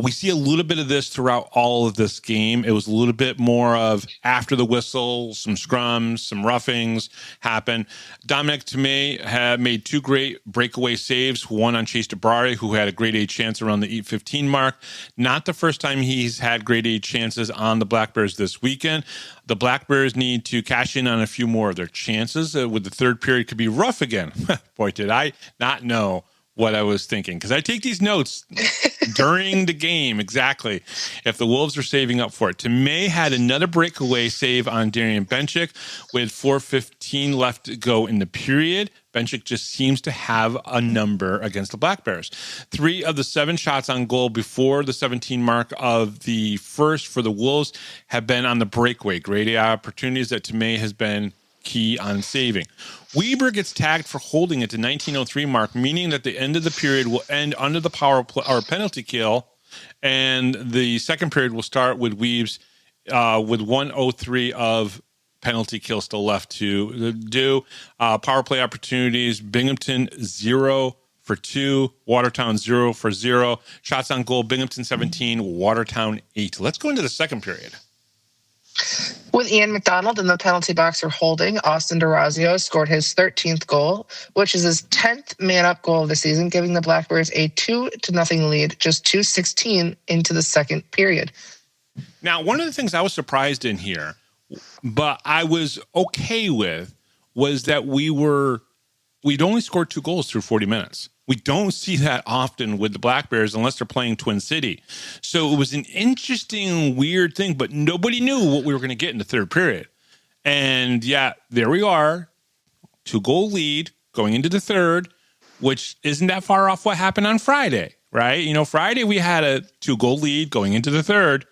We see a little bit of this throughout all of this game. It was a little bit more of after the whistle, some scrums, some roughings happen. Dominic Tomei had made 2 great breakaway saves, one on Chase DeBrare, who had a grade A chance around the 8:15 mark. Not the first time he's had grade A chances on the Black Bears this weekend. The Black Bears need to cash in on a few more of their chances. With the third period could be rough again. Boy, did I not know what I was thinking, because I take these notes during the game. Exactly. If the Wolves are saving up for it. Tomei had another breakaway save on Darian Benchik with 4:15 left to go in the period. Benchik just seems to have a number against the Black Bears. 3 of the 7 shots on goal before the 17 mark of the first for the Wolves have been on the breakaway. Great opportunities that Tomei has been key on saving. Weber gets tagged for holding at the 19:03 mark, meaning that the end of the period will end under the power play or penalty kill, and the second period will start with Weaves with 1:03 of penalty kill still left to do. Power play opportunities: Binghamton 0 for 2, Watertown 0 for 0. Shots on goal: Binghamton 17, Watertown 8. Let's go into the second period.
With Ian McDonald in the penalty box for holding, Austin DeRazio scored his 13th goal, which is his 10th man-up goal of the season, giving the Black Bears a 2-0 lead, just 2:16 into the second period.
Now, one of the things I was surprised in here, but I was okay with, was that we'd only scored 2 goals through 40 minutes. We don't see that often with the Black Bears unless they're playing Twin City. So it was an interesting, weird thing, but nobody knew what we were going to get in the third period. And yeah, there we are, 2-goal lead going into the third, which isn't that far off what happened on Friday, right? You know, Friday we had a 2-goal lead going into the third,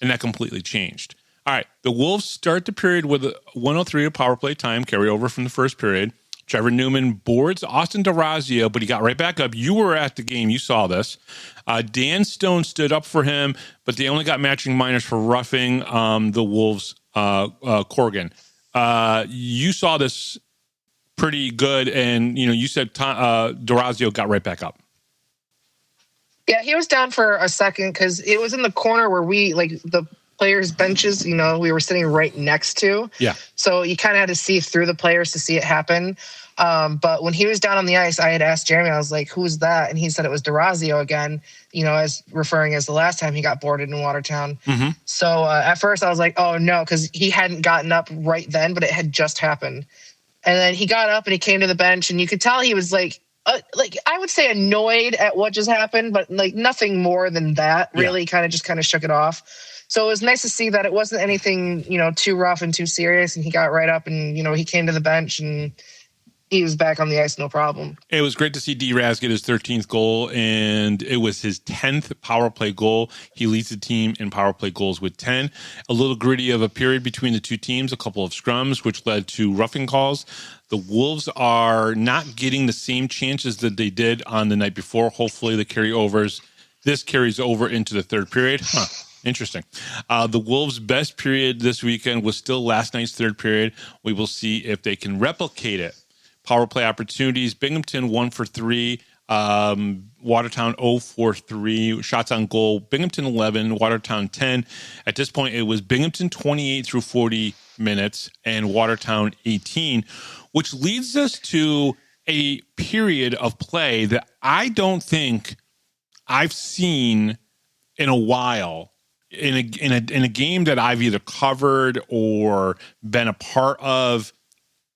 and that completely changed. All right, the Wolves start the period with a 1:03 of power play time, carryover from the first period. Trevor Newman boards Austin DeRazio, but he got right back up. You were at the game. You saw this. Dan Stone stood up for him, but they only got matching minors for roughing the Wolves' Corrigan. You saw this pretty good, and you said DeRazio got right back up.
Yeah, he was down for a second because it was in the corner where the players' benches, we were sitting right next to.
Yeah.
So you kind of had to see through the players to see it happen. But when he was down on the ice, I had asked Jeremy, I was like, who's that? And he said it was DeRazio again, as referring as the last time he got boarded in Watertown. Mm-hmm. So at first I was like, oh no, because he hadn't gotten up right then, but it had just happened. And then he got up and he came to the bench, and you could tell he was I would say annoyed at what just happened, but nothing more than that. Really, kind of shook it off. So it was nice to see that it wasn't anything, too rough and too serious. And he got right up and, he came to the bench and he was back on the ice, no problem.
It was great to see D-Raz get his 13th goal, and it was his 10th power play goal. He leads the team in power play goals with 10. A little gritty of a period between the two teams, a couple of scrums, which led to roughing calls. The Wolves are not getting the same chances that they did on the night before. Hopefully this carries over into the third period. Interesting. The Wolves' best period this weekend was still last night's third period. We will see if they can replicate it. Power play opportunities: Binghamton 1 for 3 Watertown 0 for 3 shots on goal. Binghamton 11, Watertown 10. At this point, it was Binghamton 28 through 40 minutes and Watertown 18, which leads us to a period of play that I don't think I've seen in a while in a game that I've either covered or been a part of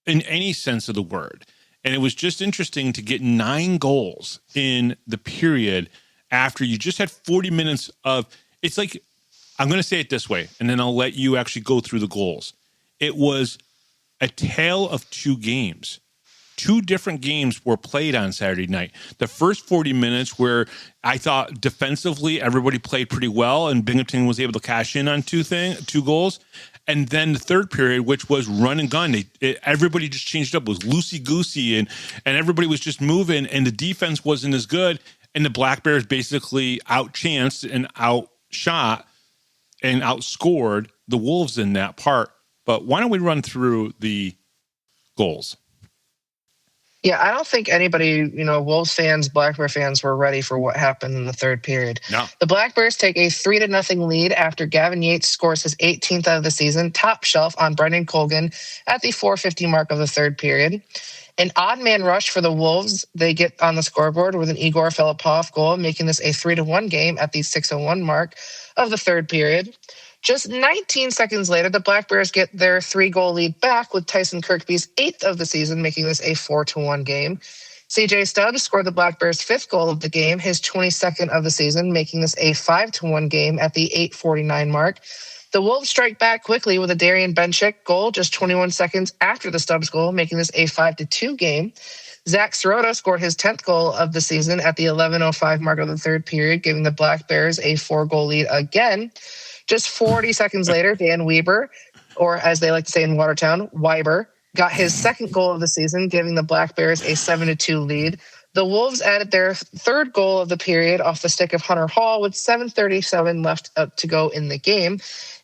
in any sense of the word. And it was just interesting to get 9 goals in the period after you just had 40 minutes of, it's like, I'm going to say it this way, and then I'll let you actually go through the goals. It was a tale of 2 games. 2 different games were played on Saturday night. The first 40 minutes where I thought defensively everybody played pretty well and Binghamton was able to cash in on 2 goals. And then the third period, which was run and gun, everybody just changed up. It was loosey-goosey and everybody was just moving and the defense wasn't as good. And the Black Bears basically outchanced and outshot and outscored the Wolves in that part. But why don't we run through the goals?
Yeah, I don't think anybody, Wolves fans, Black Bear fans were ready for what happened in the third period.
No.
The Black Bears take a 3-0 lead after Gavin Yates scores his 18th of the season, top shelf on Brendan Colgan at the 4:50 mark of the third period. An odd man rush for the Wolves. They get on the scoreboard with an Igor Filipov goal, making this a 3-1 game at the 6:01 mark of the third period. Just 19 seconds later, the Black Bears get their 3-goal lead back with Tyson Kirkby's 8th of the season, making this a 4-1 game. CJ Stubbs scored the Black Bears' 5th goal of the game, his 22nd of the season, making this a 5-1 game at the 8:49 mark. The Wolves strike back quickly with a Darian Benchik goal just 21 seconds after the Stubbs goal, making this a 5-2 game. Zach Sirota scored his 10th goal of the season at the 11:05 mark of the third period, giving the Black Bears a 4-goal lead again. Just 40 seconds later, Dan Weber, or as they like to say in Watertown, Weiber, got his 2nd goal of the season, giving the Black Bears a 7-2 lead. The Wolves added their 3rd goal of the period off the stick of Hunter Hall with 7:37 left to go in the game.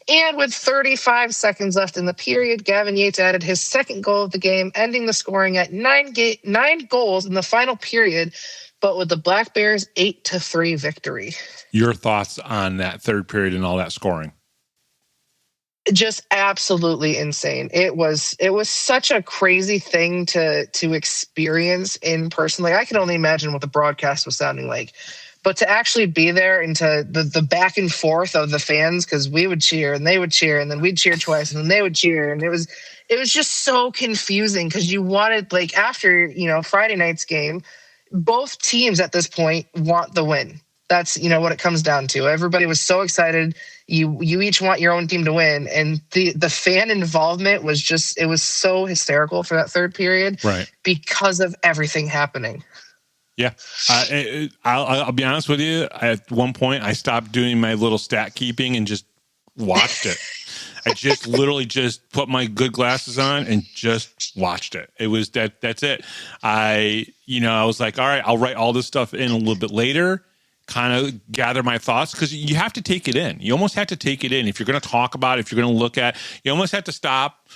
And with 35 seconds left in the period, Gavin Yates added his 2nd goal of the game, ending the scoring at 9 goals in the final period, but with the Black Bears' 8-3 victory.
Your thoughts on that third period and all that scoring?
Just absolutely insane. It was such a crazy thing to experience in person. Like, I can only imagine what the broadcast was sounding like. But to actually be there and to the back and forth of the fans, because we would cheer and they would cheer and then we'd cheer twice and then they would cheer. And it was just so confusing because you wanted, like, after, Friday night's game, both teams at this point want the win. That's, what it comes down to. Everybody was so excited. You each want your own team to win. And the fan involvement was just, it was so hysterical for that third period,
right? Because
of everything happening.
Yeah. I'll be honest with you. At one point, I stopped doing my little stat keeping and just watched it. I just literally just put my good glasses on and just watched it. It was that's it. I was like, all right, I'll write all this stuff in a little bit later, kind of gather my thoughts, because you have to take it in. You almost have to take it in. If you're going to talk about it, if you're going to look at, you almost have to stop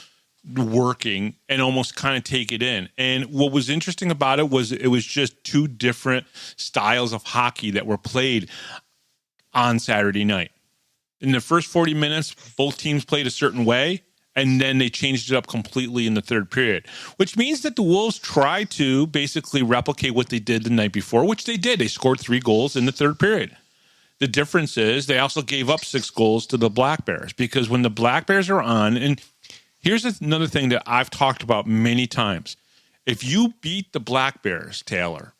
working and almost kind of take it in. And what was interesting about it was just 2 different styles of hockey that were played on Saturday night. In the first 40 minutes, both teams played a certain way, and then they changed it up completely in the third period, which means that the Wolves tried to basically replicate what they did the night before, which they did. They scored 3 goals in the third period. The difference is they also gave up 6 goals to the Black Bears, because when the Black Bears are on, and here's another thing that I've talked about many times. If you beat the Black Bears, Taylor,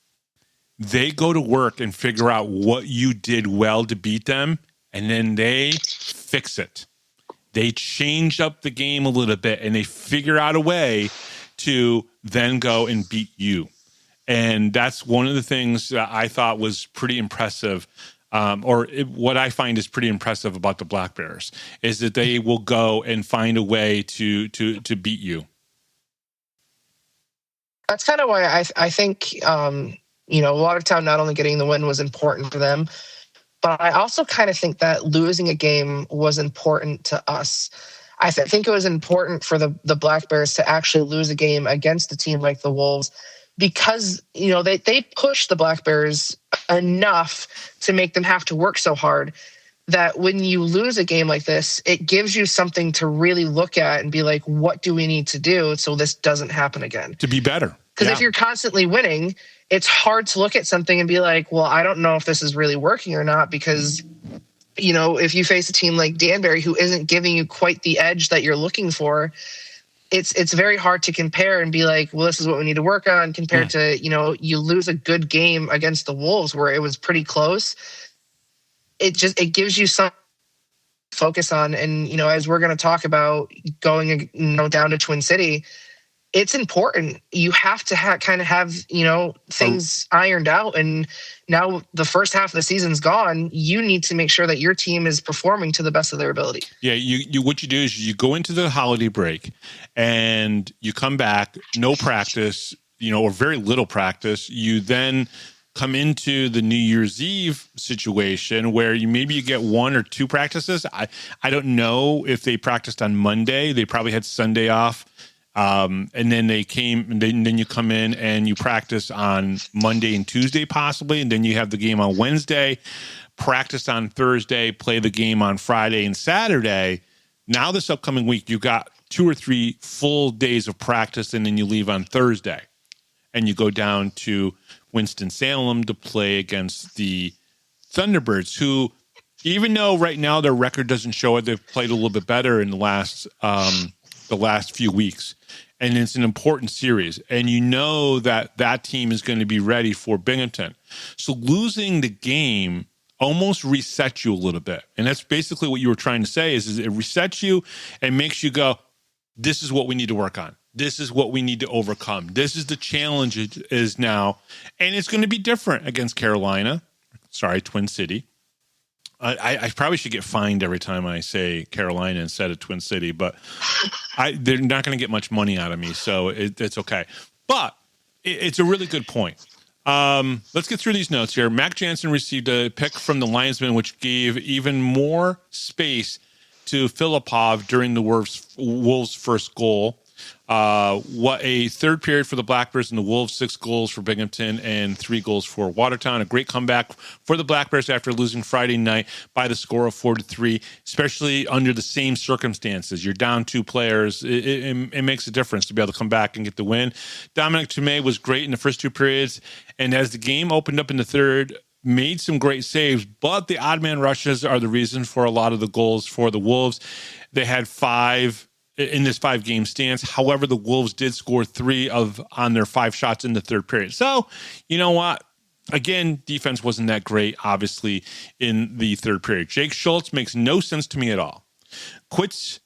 they go to work and figure out what you did well to beat them, and then they fix it. They change up the game a little bit, and they figure out a way to then go and beat you. And that's one of the things that I thought was pretty impressive, what I find is pretty impressive about the Black Bears, is that they will go and find a way to beat you.
That's kind of why I think, Watertown not only getting the win was important for them, but I also kind of think that losing a game was important to us. I think it was important for the Black Bears to actually lose a game against a team like the Wolves, because, they push the Black Bears enough to make them have to work so hard that when you lose a game like this, it gives you something to really look at and be like, what do we need to do so this doesn't happen again?
To be better.
Because if you're constantly winning, it's hard to look at something and be like, well, I don't know if this is really working or not, because, if you face a team like Danbury who isn't giving you quite the edge that you're looking for, it's very hard to compare and be like, well, this is what we need to work on compared to, you lose a good game against the Wolves where it was pretty close. It gives you some focus on. And, as we're going to talk about going, down to Twin City, it's important. You have to kind of have, things ironed out. And now the first half of the season's gone. You need to make sure that your team is performing to the best of their ability.
Yeah, you what you do is you go into the holiday break and you come back, no practice, or very little practice. You then come into the New Year's Eve situation where you get one or two practices. I don't know if they practiced on Monday. They probably had Sunday off. And then then you come in and you practice on Monday and Tuesday possibly. And then you have the game on Wednesday, practice on Thursday, play the game on Friday and Saturday. Now this upcoming week, you've got 2 or 3 full days of practice, and then you leave on Thursday. And you go down to Winston-Salem to play against the Thunderbirds, who, even though right now their record doesn't show it, they've played a little bit better in the last few weeks. And it's an important series. And that team is going to be ready for Binghamton. So losing the game almost resets you a little bit. And that's basically what you were trying to say is it resets you and makes you go, this is what we need to work on. This is what we need to overcome. This is the challenge it is now. And it's going to be different against Twin City. I probably should get fined every time I say Carolina instead of Twin City, but they're not going to get much money out of me, so it's okay. But it's a really good point. Let's get through these notes here. Mac Jansen received a pick from the linesman, which gave even more space to Filipov during the Wolves' first goal. What a third period for the Black Bears and the Wolves, 6 goals for Binghamton and 3 goals for Watertown. A great comeback for the Black Bears after losing Friday night by the score of 4-3, especially under the same circumstances. You're down 2 players. It makes a difference to be able to come back and get the win. Dominic Tomei was great in the first 2 periods, and as the game opened up in the third, made some great saves, but the odd man rushes are the reason for a lot of the goals for the Wolves. They had 5 in this 5-game stance. However, the Wolves did score 3 on their 5 shots in the third period. So, you know what? Again, defense wasn't that great, obviously, in the third period. Jake Schultz makes no sense to me at all. Quits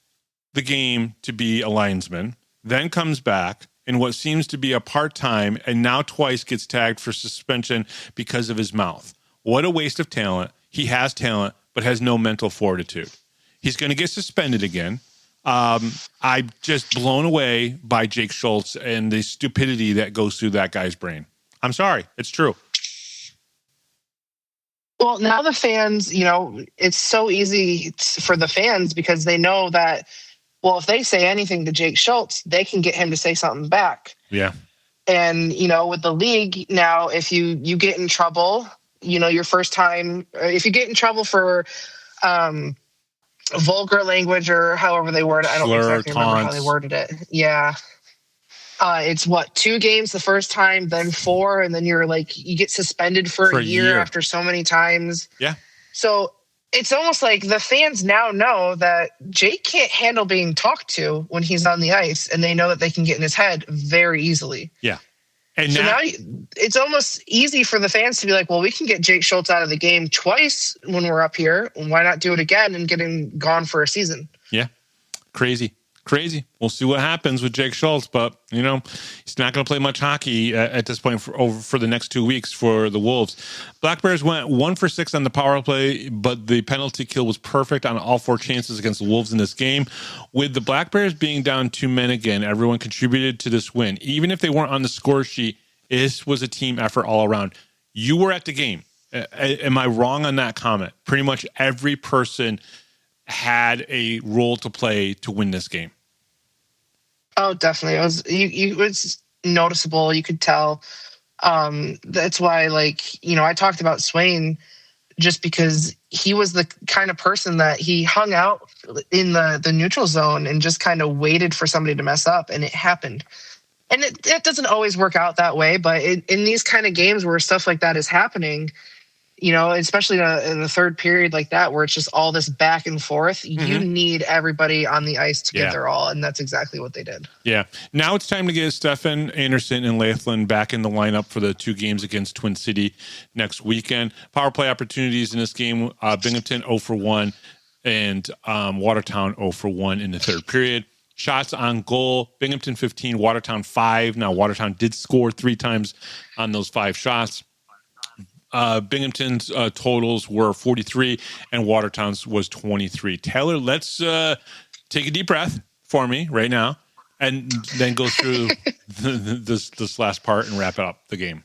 the game to be a linesman, then comes back in what seems to be a part-time, and now twice gets tagged for suspension because of his mouth. What a waste of talent. He has talent, but has no mental fortitude. He's going to get suspended again. I'm just blown away by Jake Schultz and the stupidity that goes through that guy's brain. I'm sorry. It's true.
Well, now the fans, it's so easy for the fans because they know that, well, if they say anything to Jake Schultz, they can get him to say something back.
Yeah.
And, with the league now, if you get in trouble, your first time, if you get in trouble for, vulgar language or however they word it. I don't exactly remember how they worded it. Yeah. It's 2 games the first time, then 4, and then you get suspended for a year after so many times.
Yeah.
So it's almost like the fans now know that Jake can't handle being talked to when he's on the ice, and they know that they can get in his head very easily.
Yeah. And
so now it's almost easy for the fans to be like, well, we can get Jake Schultz out of the game twice when we're up here. Why not do it again and get him gone for a season?
Yeah. Crazy. We'll see what happens with Jake Schultz, but, he's not going to play much hockey at this point for the next 2 weeks for the Wolves. Black Bears went 1 for 6 on the power play, but the penalty kill was perfect on all 4 chances against the Wolves in this game. With the Black Bears being down 2 men again, everyone contributed to this win. Even if they weren't on the score sheet, this was a team effort all around. You were at the game. Am I wrong on that comment? Pretty much every person had a role to play to win this game.
Oh, definitely. It was noticeable. You could tell. That's why, like, I talked about Swain just because he was the kind of person that he hung out in the neutral zone and just kind of waited for somebody to mess up, and it happened. And it doesn't always work out that way, but in these kind of games where stuff like that is happening, especially in the third period like that, where it's just all this back and forth, you need everybody on the ice to give their all, and that's exactly what they did. Yeah.
Now it's time to get Stefan Anderson and Lathland back in the lineup for the 2 games against Twin City next weekend. Power play opportunities in this game, Binghamton 0 for 1 and Watertown 0 for 1 in the third period. Shots on goal, Binghamton 15, Watertown 5. Now Watertown did score 3 times on those 5 shots. Binghamton's totals were 43 and Watertown's was 23. Taylor, let's take a deep breath for me right now and then go through this last part and wrap up the game.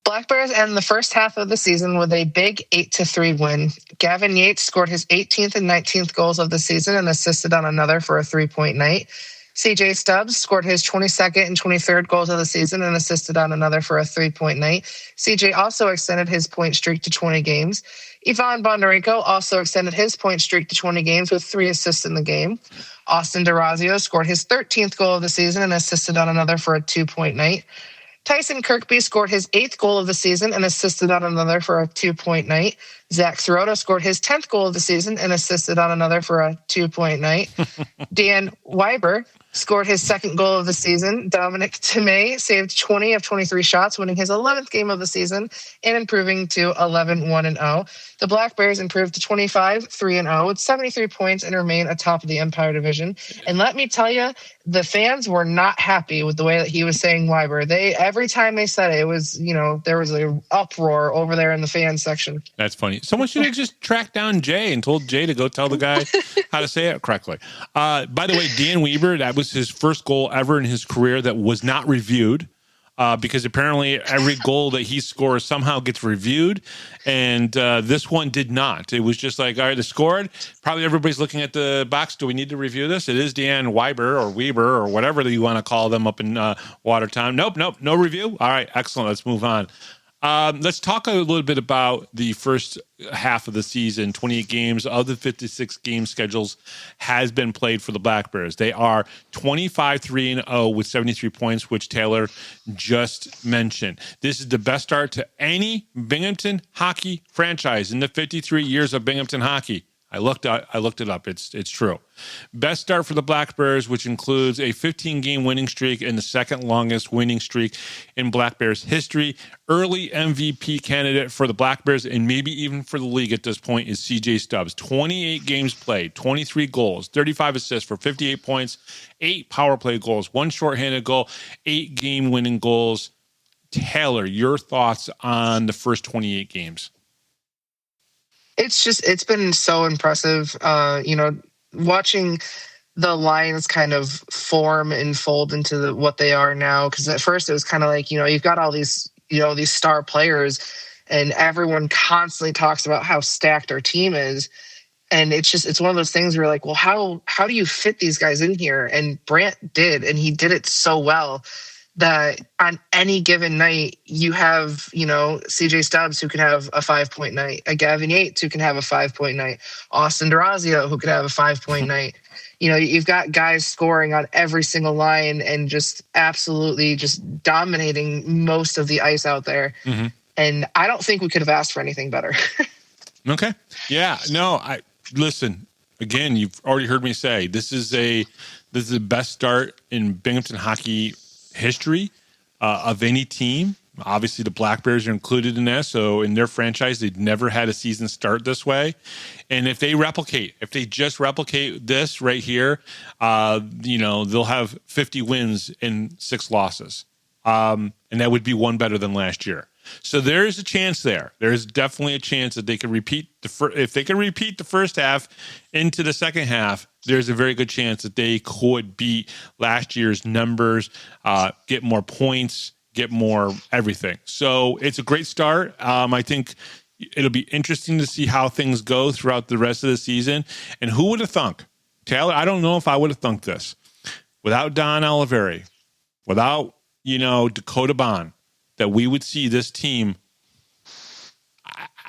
Black Bears end the first half of the season with a big 8-3 win. Gavin Yates scored his 18th and 19th goals of the season and assisted on another for a 3-point night. CJ Stubbs scored his 22nd and 23rd goals of the season and assisted on another for a 3-point night. CJ also extended his point streak to 20 games. Ivan Bondarenko also extended his point streak to 20 games with 3 assists in the game. Austin DeRazio scored his 13th goal of the season and assisted on another for a 2-point night. Tyson Kirkby scored his 8th goal of the season and assisted on another for a 2-point night. Zach Sirota scored his 10th goal of the season and assisted on another for a 2-point night. Dan Weiber scored his 2nd goal of the season. Dominic Tomei saved 20 of 23 shots, winning his 11th game of the season and improving to 11-1-0. The Black Bears improved to 25-3-0 with 73 points and remain atop of the Empire Division. And let me tell you, the fans were not happy with the way that he was saying Weiber. Every time they said it, it was, there was an uproar over there in the fan section.
That's funny. Someone should have just tracked down Jay and told Jay to go tell the guy how to say it correctly. By the way, Dan Weber, that was his first goal ever in his career that was not reviewed. Because apparently every goal that he scores somehow gets reviewed, and this one did not. It was just like, all right, they scored. Probably everybody's looking at the box. Do we need to review this? It is Dan Weiber or Weber or whatever that you want to call them up in Watertown. Nope, no review. All right, excellent. Let's move on. Let's talk a little bit about the first half of the season. 28 games of the 56 game schedules has been played for the Black Bears. They are 25-3-0 with 73 points, which Taylor just mentioned. This is the best start to any Binghamton hockey franchise in the 53 years of Binghamton hockey. I looked it up. It's true. Best start for the Black Bears, which includes a 15-game winning streak and the second longest winning streak in Black Bears history. Early MVP candidate for the Black Bears and maybe even for the league at this point is CJ Stubbs. 28 games played, 23 goals, 35 assists for 58 points, 8 power play goals, 1 shorthanded goal, 8 game-winning goals. Taylor, your thoughts on the first 28 games?
It's been so impressive, watching the Lions kind of form and fold into what they are now. Because at first it was kind of like, you've got all these, these star players and everyone constantly talks about how stacked our team is. And it's one of those things where you're like, well, how do you fit these guys in here? And Brant did, and he did it so well that on any given night you have, CJ Stubbs who can have a 5-point night, a Gavin Yates who can have a 5-point night, Austin DeRazio who could have a 5-point night. You've got guys scoring on every single line and just absolutely just dominating most of the ice out there. Mm-hmm. And I don't think we could have asked for anything better.
Okay. Yeah. No, listen, again, you've already heard me say this is the best start in Binghamton hockey history of any team. Obviously, the Black Bears are included in that. So in their franchise, they've never had a season start this way. And if they just replicate this right here, they'll have 50 wins and 6 losses. And that would be 1 better than last year. So there is a chance there. There is definitely a chance that they could repeat if they can repeat the first half into the second half. There's a very good chance that they could beat last year's numbers, get more points, get more everything. So it's a great start. I think it'll be interesting to see how things go throughout the rest of the season. And who would have thunk? Taylor, I don't know if I would have thunk this. Without Don Oliveri, without, Dakota Bond, that we would see this team.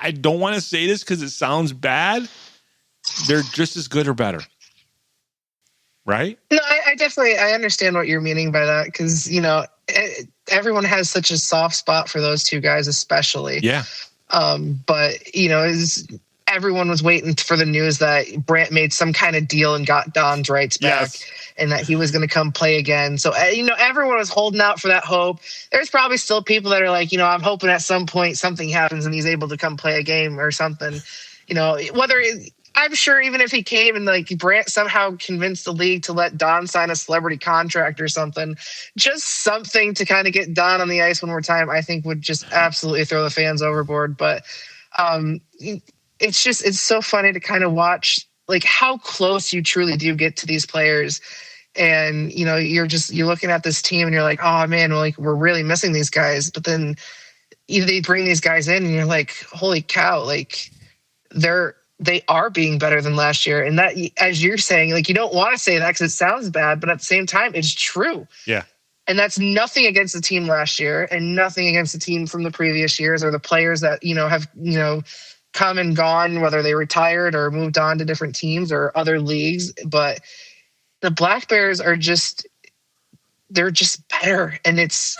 I don't want to say this because it sounds bad. They're just as good or better. Right?
No, I definitely, I understand what you're meaning by that because, everyone has such a soft spot for those two guys, especially.
Yeah.
But, everyone was waiting for the news that Brant made some kind of deal and got Don's rights back and that he was going to come play again. So, everyone was holding out for that hope. There's probably still people that are like, I'm hoping at some point something happens and he's able to come play a game or something, I'm sure even if he came and like Brant somehow convinced the league to let Don sign a celebrity contract or something, just something to kind of get Don on the ice one more time, I think would just absolutely throw the fans overboard. But it's so funny to kind of watch like how close you truly do get to these players. And, you're looking at this team and you're like, oh man, we're really missing these guys. But then they bring these guys in and you're like, holy cow, like they are being better than last year. And that, as you're saying, like, you don't want to say that because it sounds bad, but at the same time, it's true.
Yeah.
And that's nothing against the team last year and nothing against the team from the previous years or the players that, have, come and gone, whether they retired or moved on to different teams or other leagues. But the Black Bears are they're just better. And it's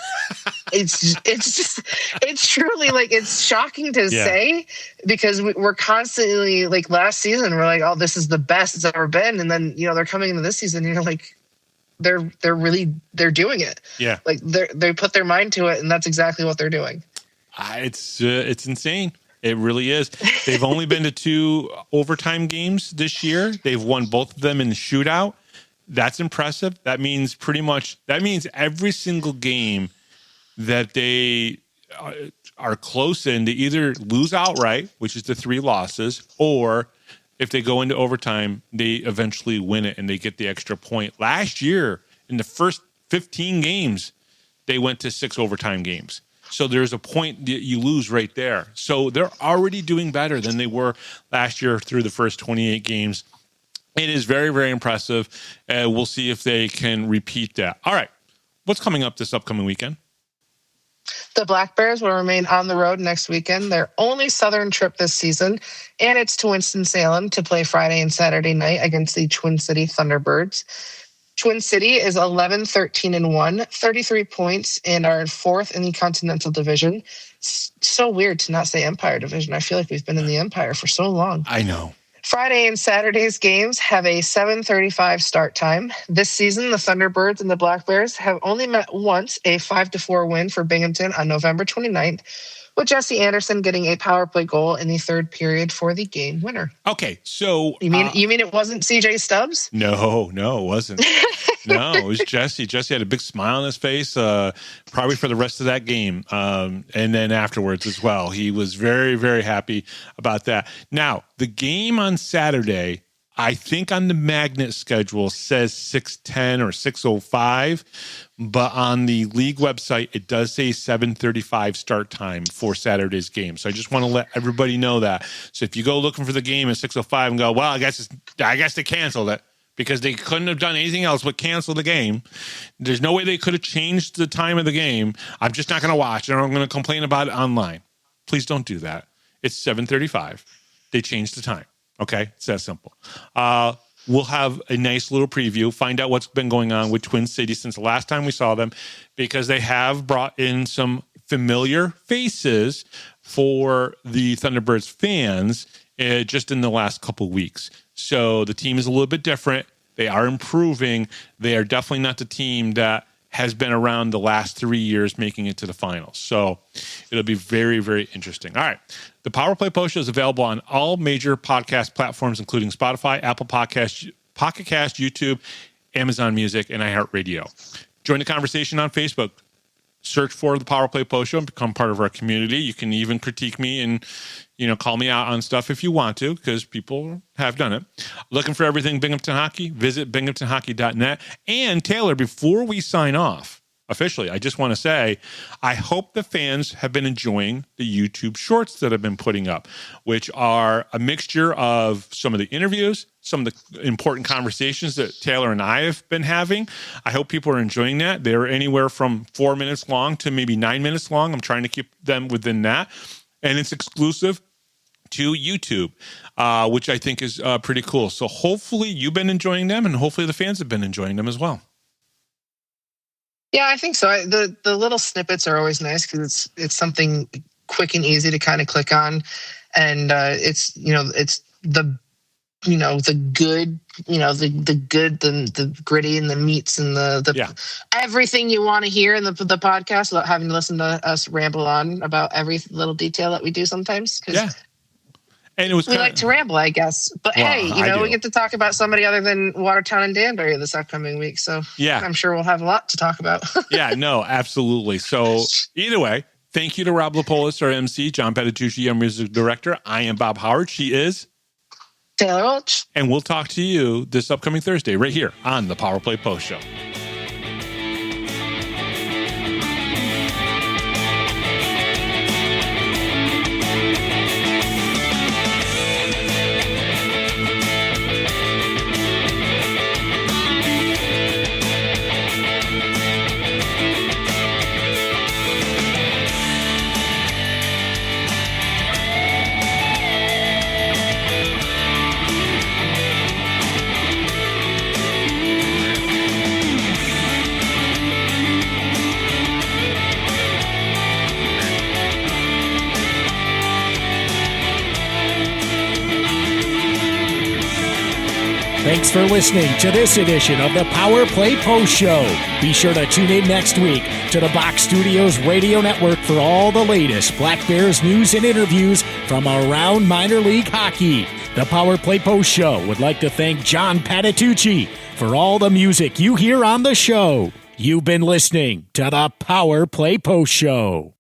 truly like, it's shocking to say because we're constantly like last season, we're like, oh, this is the best it's ever been. And then, they're coming into this season, like they're doing it.
Yeah.
Like they put their mind to it and that's exactly what they're doing.
It's insane. It really is. They've only been to 2 overtime games this year. They've won both of them in the shootout. That's impressive. That means every single game that they are close in, they either lose outright, which is the 3 losses, or if they go into overtime, they eventually win it and they get the extra point. Last year, in the first 15 games, they went to 6 overtime games. So there's a point that you lose right there. So they're already doing better than they were last year through the first 28 games. It is very, very impressive. We'll see if they can repeat that. All right. What's coming up this upcoming weekend?
The Black Bears will remain on the road next weekend. Their only southern trip this season, and it's to Winston-Salem to play Friday and Saturday night against the Twin City Thunderbirds. Twin City is 11-13-1, 33 points, and are in 4th in the Continental Division. So weird to not say Empire Division. I feel like we've been in the Empire for so long.
I know.
Friday and Saturday's games have a 7:35 start time. This season, the Thunderbirds and the Black Bears have only met once, a 5-4 win for Binghamton on November 29th, with Jesse Anderson getting a power play goal in the 3rd period for the game winner.
Okay, so
you mean it wasn't CJ Stubbs?
No, it wasn't. No, it was Jesse. Jesse had a big smile on his face, probably for the rest of that game, and then afterwards as well. He was very, very happy about that. Now, the game on Saturday, I think on the magnet schedule says 6:10 or 6:05, but on the league website, it does say 7:35 start time for Saturday's game. So I just want to let everybody know that. So if you go looking for the game at 6:05 and go, well, I guess they canceled it because they couldn't have done anything else but cancel the game. There's no way they could have changed the time of the game. I'm just not going to watch it, or I'm going to complain about it online. Please don't do that. It's 7:35. They changed the time. Okay, it's that simple. We'll have a nice little preview, find out what's been going on with Twin Cities since the last time we saw them, because they have brought in some familiar faces for the Thunderbirds fans just in the last couple weeks. So the team is a little bit different. They are improving. They are definitely not the team that has been around the last 3 years making it to the finals. So it'll be very, very interesting. All right. The Power Play Post Show is available on all major podcast platforms, including Spotify, Apple Podcasts, Pocket Cast, YouTube, Amazon Music, and iHeartRadio. Join the conversation on Facebook. Search for the Power Play Post Show and become part of our community. You can even critique me and, call me out on stuff if you want to, because people have done it. Looking for everything Binghamton Hockey? Visit binghamtonhockey.net. And Taylor, before we sign off, officially, I just want to say, I hope the fans have been enjoying the YouTube shorts that I've been putting up, which are a mixture of some of the interviews, some of the important conversations that Taylor and I have been having. I hope people are enjoying that. They're anywhere from 4 minutes long to maybe 9 minutes long. I'm trying to keep them within that. And it's exclusive to YouTube, which I think is pretty cool. So hopefully you've been enjoying them, and hopefully the fans have been enjoying them as well.
Yeah, I think so. The little snippets are always nice because it's something quick and easy to kind of click on, and it's the good, the gritty and the meats and the everything you want to hear in the podcast without having to listen to us ramble on about every little detail that we do sometimes.
And it was
we like to ramble, I guess. But hey, we get to talk about somebody other than Watertown and Danbury this upcoming week. So I'm sure we'll have a lot to talk about.
Yeah, no, absolutely. So either way, thank you to Rob Lapolis, our MC, John Petitucci, our music director. I am Bob Howard. She is
Taylor Welch.
And we'll talk to you this upcoming Thursday right here on the Power Play Post Show.
Thanks for listening to this edition of the Power Play Post Show. Be sure to tune in next week to the Box Studios Radio Network for all the latest Black Bears news and interviews from around minor league hockey. The Power Play Post Show would like to thank John Patitucci for all the music you hear on the show. You've been listening to the Power Play Post Show.